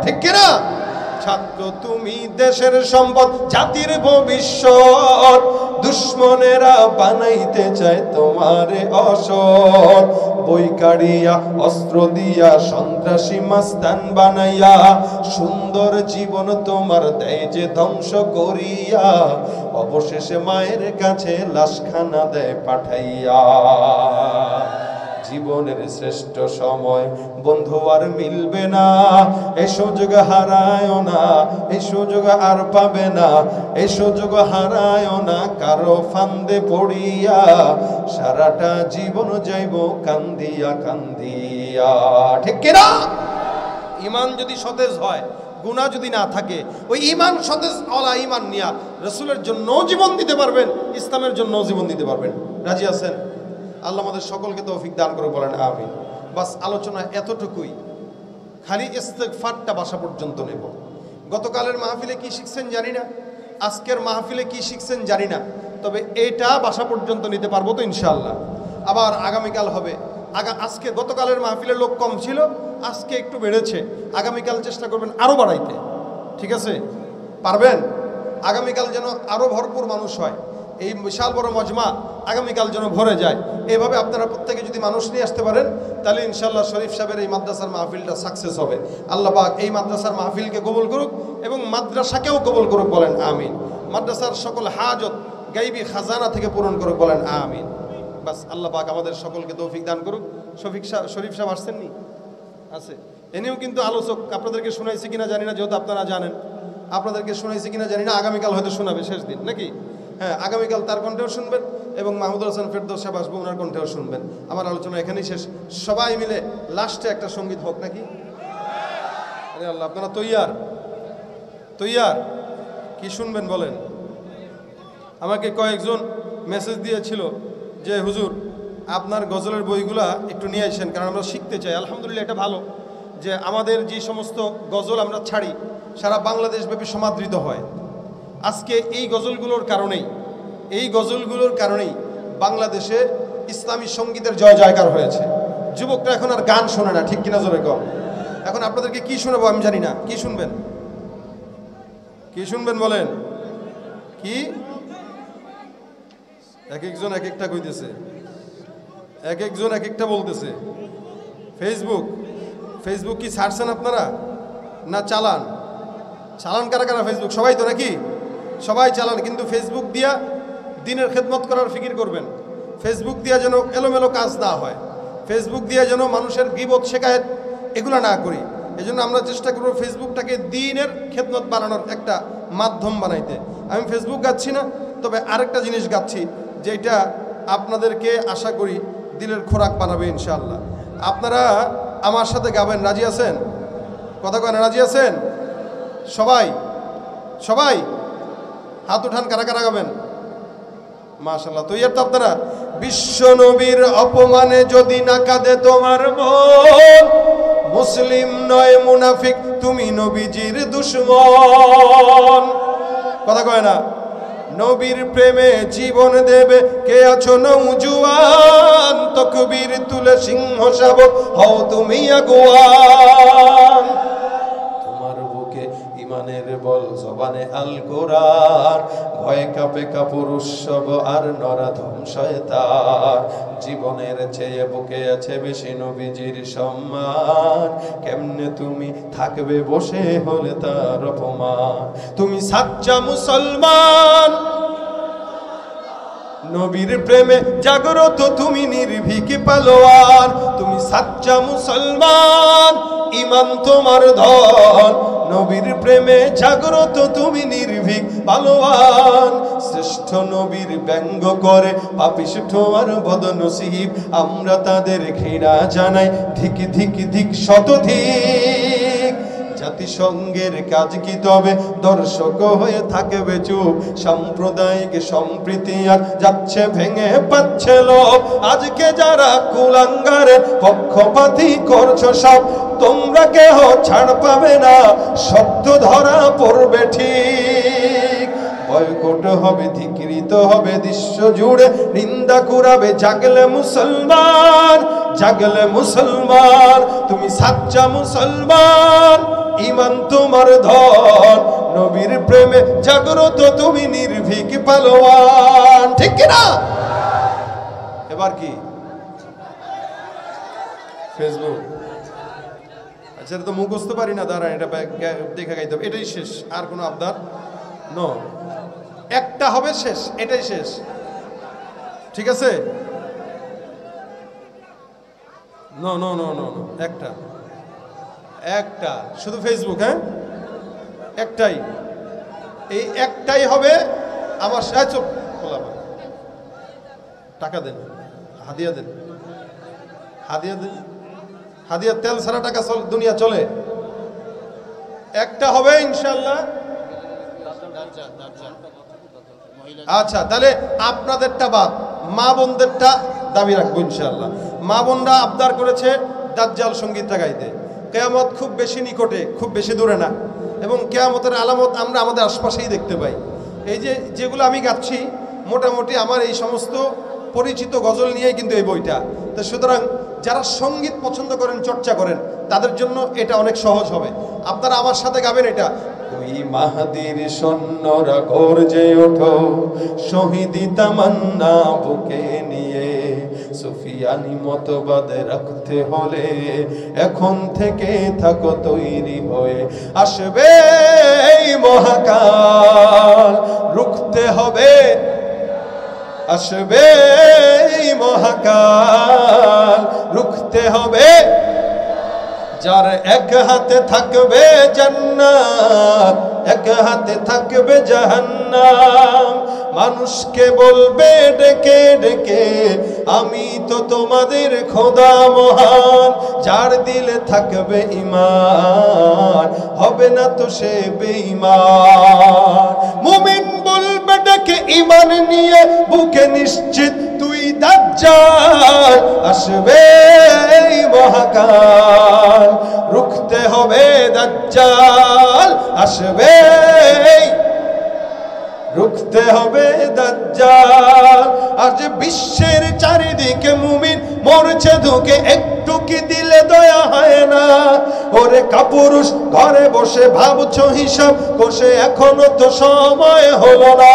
ঠিক কিনা? ছাত্র তুমি দেশের সম্পদ, জাতির ভবিষ্যৎ, দুশ্মনেরা বানাইতে চায় তোমারে অসৎ। বই কাড়িয়া অস্ত্র দিয়া সন্ত্রাসী মাস্তান বানাইয়া, সুন্দর জীবন তোমার দেয় যে ধ্বংস করিয়া, অবশেষে মায়ের কাছে লাশখানা দেয় পাঠাইয়া। জীবনের শ্রেষ্ঠ সময় বন্ধু আর মিলবে না, এই সুযোগ হারায় না, এই সুযোগ আর পাবে না, এই সুযোগ হারায় না কারো ফান্দে পড়িয়া, সারাটা জীবন যাইব কান্দিয়া কান্দিয়া। ঠিক কিনা? ঈমান যদি সতেজ হয়, গুনাহ যদি না থাকে, ওই ঈমান সতেজ ওয়ালা ঈমান নিয়া রাসূলের জন্য জীবন দিতে পারবেন, ইসলামের জন্য জীবন দিতে পারবেন। রাজি আছেন? আল্লাহ আমাদের সকলকে তৌফিক দান করে বলেন আমিন। বাস আলোচনা এতটুকুই, খালি ইস্তেগফারটা বাসা পর্যন্ত নেব। গতকালের মাহফিলে কি শিখছেন জানি না, আজকের মাহফিলে কি শিখছেন জানি না, তবে এটা বাসা পর্যন্ত নিতে পারবো তো ইনশাআল্লাহ। আবার আগামীকাল হবে। আজকে গতকালের মাহফিলের লোক কম ছিল, আজকে একটু বেড়েছে, আগামীকাল চেষ্টা করবেন আরো বাড়াইতে। ঠিক আছে? পারবেন? আগামীকাল যেন আরো ভরপুর মানুষ হয়, এই বিশাল বড় মজমা আগামীকাল যেন ভরে যায়। এইভাবে আপনারা প্রত্যেকে যদি মানুষ নিয়ে আসতে পারেন, তাহলে ইনশাআল্লাহ শরীফ সাহেবের এই মাদ্রাসার মাহফিলটা সাকসেস হবে। আল্লাহ পাক এই মাদ্রাসার মাহফিলকে কবুল করুক এবং মাদ্রাসাকেও কবুল করুক বলেন আমিন। মাদ্রাসার সকল হাজত গাইবি খাজানা থেকে পূরণ করুক বলেন আমিন। বাস আল্লাহ পাক আমাদের সকলকে তৌফিক দান করুক। শরীফ সাহেব আসছেননি? আছে। এনেও কিন্তু আলোচক, আপনাদেরকে শোনাইছি কিনা জানি না, যেহেতু আপনারা জানেন, আপনাদেরকে শোনাইছি কিনা জানি না, আগামীকাল হয়তো শোনাবে শেষ দিন নাকি? হ্যাঁ, আগামীকাল তার কণ্ঠেও শুনবেন এবং মাহমুদুল হাসান ফেরদৌস সাহেব আসবো, ওনার কণ্ঠেও শুনবেন। আমার আলোচনা এখানেই শেষ। সবাই মিলে লাস্টে একটা সঙ্গীত হোক নাকি? আরে আল্লাহ, আপনারা তৈয়ার? তৈয়ার? কি শুনবেন বলেন? আমাকে কয়েকজন মেসেজ দিয়েছিল যে হুজুর আপনার গজলের বইগুলা একটু নিয়ে আসেন, কারণ আমরা শিখতে চাই। আলহামদুলিল্লাহ, এটা ভালো যে আমাদের যে সমস্ত গজল আমরা ছাড়ি সারা বাংলাদেশব্যাপী সমাদৃত হয়। আজকে এই গজলগুলোর কারণেই বাংলাদেশে ইসলামী সঙ্গীতের জয় জয়কার হয়েছে। যুবকরা এখন আর গান শোনে না, ঠিক কিনা জোরে কম? এখন আপনাদেরকে কি শোনাবো আমি জানি না, কি শুনবেন? কি শুনবেন বলেন? কি এক একজন এক একটা কইতেছে, এক একজন এক একটা বলতেছে। ফেসবুক কি ছাড়ছেন আপনারা না চালান? চালান কারা কারা ফেসবুক? সবাই তো নাকি? সবাই চালান, কিন্তু ফেসবুক দিয়া দিনের খেদমত করার ফিকির করবেন। ফেসবুক দিয়া যেন এলোমেলো কাজ না হয়, ফেসবুক দিয়া যেন মানুষের গীবত শেকায়েত এগুলো না করি। এজন্য আমরা চেষ্টা করব ফেসবুকটাকে দিনের খেদমত বানানোর একটা মাধ্যম বানাইতে। আমি ফেসবুক গাচ্ছি না, তবে আরেকটা জিনিস গাচ্ছি যেটা আপনাদেরকে আশা করি দিলের খোরাক বানাবে ইনশাআল্লাহ। আপনারা আমার সাথে গাবেন, রাজি আছেন? কথা কয় না, রাজি আছেন? সবাই সবাই হাত উঠান, কারা কারা গাবেন? মাশাআল্লাহ, তৈয়ার তো আপনারা? বিশ্ব নবীর অপমানে যদি না কাঁদে তোমার মন, মুসলিম নয় মুনাফিক, তুমি নবীজির দুশমন। কথা কয় না? নবীর প্রেমে জীবন দেবে কে আছো নওজোয়ান, তাকবীর তুলে সিংহ শাবক হও তুমি আগুয়ান। তোমার বুকে ইমানের বল, জবানে আল কোরআন, ভয়ে কাঁপে কাপুর উৎসব আর নরাধম শয়তান। জীবনের চেয়ে বুকে আছে বেশি নবীজির সম্মান, কেমনে তুমি থাকবে বসে হলে তার অপমান। তুমি সাচ্চা মুসলমান, নবীর প্রেমে জাগ্রত তুমি নির্ভীক পালোয়ান। তুমি সাচ্চা মুসলমান, ঈমান তোমার ধন, নবীর প্রেমে জাগ্রত তুমি নির্ভীক পালোয়ান। শ্রেষ্ঠ নবীর ব্যঙ্গ করে পাপিষ্ঠ আর বদনসিব, আমরা তাদের ঘৃণা জানাই ধিক ধিক ধিক শতধিক। জাতিসংঘের কাজ কি তবে দর্শক হয়ে থাকবে চুপ? সাম্প্রদায়িক সম্প্রীতি আর যাচ্ছে ভেঙে পাচ্ছে লোক। আজকে যারা কুলাঙ্গারের পক্ষপাতী করছো সব, তোমরা কেহ ছাড় পাবে না, সত্য ধরা পড়বে ঠিক। বয়কট হবে, ধিকৃত হবে দৃশ্য জুড়ে, নিন্দা কুরাবে জাগলে মুসলমান, জাগলে মুসলমান। তুমি সাচ্চা মুসলমান, ইমান তোমার ধন, নবীর প্রেমে জাগ্রত তুমি নির্ভীক পালোয়ান। ঠিক কিনা? এবার কি ফেসবুক? আচ্ছা, এটা তো মুখস্থ পারি না, দাঁড়ান এটা দেখে গাইতে হবে। এটাই শেষ, আর কোনো আবদার নো। একটা হবে শেষ, এটাই শেষ, ঠিক আছে? No no no no no, একটা একটা শুধু ফেসবুক। হ্যাঁ, একটাই, এই একটাই হবে আমার সাহায্য। টাকা দেন, হাদিয়া দেন, হাদিয়া দেন, হাদিয়া। তেল ছাড়া টাকা দুনিয়া চলে? একটা হবে ইনশাল্লাহ। আচ্ছা, তাহলে আপনাদেরটা বাদ, মা বোনদেরটা দাবি রাখবো ইনশাল্লাহ। মা বোনরা আবদার করেছে দাজ্জাল সঙ্গীতটা গাইতে। কিয়ামত খুব বেশি নিকটে, খুব বেশি দূরে না, এবং কিয়ামতের আলামত আমরা আমাদের আশপাশেই দেখতে পাই। এই যে যেগুলো আমি গাচ্ছি মোটামুটি আমার এই সমস্ত পরিচিত গজল নিয়েই কিন্তু এই বইটা। তো সুতরাং যারা সঙ্গীত পছন্দ করেন, চর্চা করেন, তাদের জন্য এটা অনেক সহজ হবে। আপনারা আমার সাথে গাবেন এটা। ওই মাহাদির সৈন্যরা গর্জে ওঠো, শহীদি তামান্না বুকে নিয়ে, সুফিয়ানি মতবাদ রাখতে হলে এখন থেকে থাকো তৈরি হয়ে। আসবে এই মহাকাল, রুখতে হবে, আসবে এই মহাকাল, রুখতে হবে। যার এক হাতে থাকবে জান্নাত, এক হাতে থাকবে জাহান্নাম। মানুষকে বলবে ডেকে ডেকে, আমি তো তোমাদের খোদা মহান। যার দিলে থাকবে ঈমান, হবে না তো সে বেঈমান। মুমিন বলবে ডেকে ঈমান নিয়ে, বুকে নিশ্চিত তুই দাজ্জাল। আসবে এই মহাকাল, রুখতে হবে দাজ্জাল। আসবে, রুখতে হবে দাজ্জাল। আজ বিশ্বের চারিদিকে মুমিন মরছে ধুকে, একটু কি দিলে দয়া হয় না? ওরে কাপুরুষ ঘরে বসে ভাবছো হিসাব কষে, এখনো তো সময় হলো না।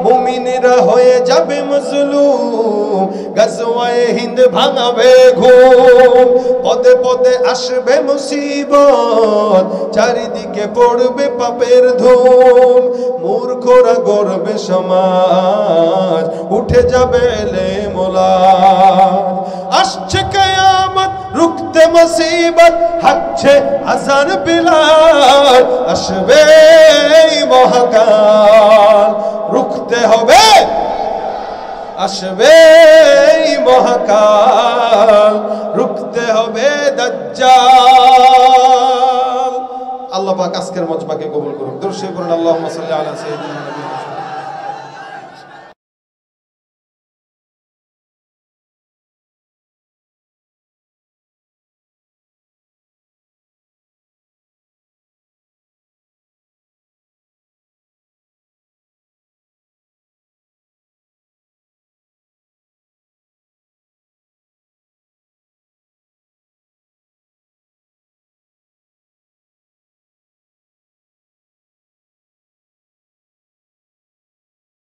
মুমিনেরা হয়ে যাবে মজলুম, গাজওয়ায়ে হিন্দ ভাঙাবে ঘুম। পদে পদে আসবে মুসিবত, চারিদিকে পড়বে পাপের ধুম। মূর্খরা গর্বে সমাজ, উঠে যাবে এলেমোলাদ। আসছে কিয়ামত, রুখতে মুসিবত, হাঁকছে আযান বিলাল। আসবে এই মহাকাল, রুখতে হবে, আসবে এই মহাকাল, রুখতে হবে দাজ্জাল। আল্লাহ পাক আজকের মজমাকে কবুল করুক। দরুদ শরীফ পড়ুন, আল্লাহুম্মা সাল্লি আলা সাইয়্যিদিনা মুহাম্মাদ।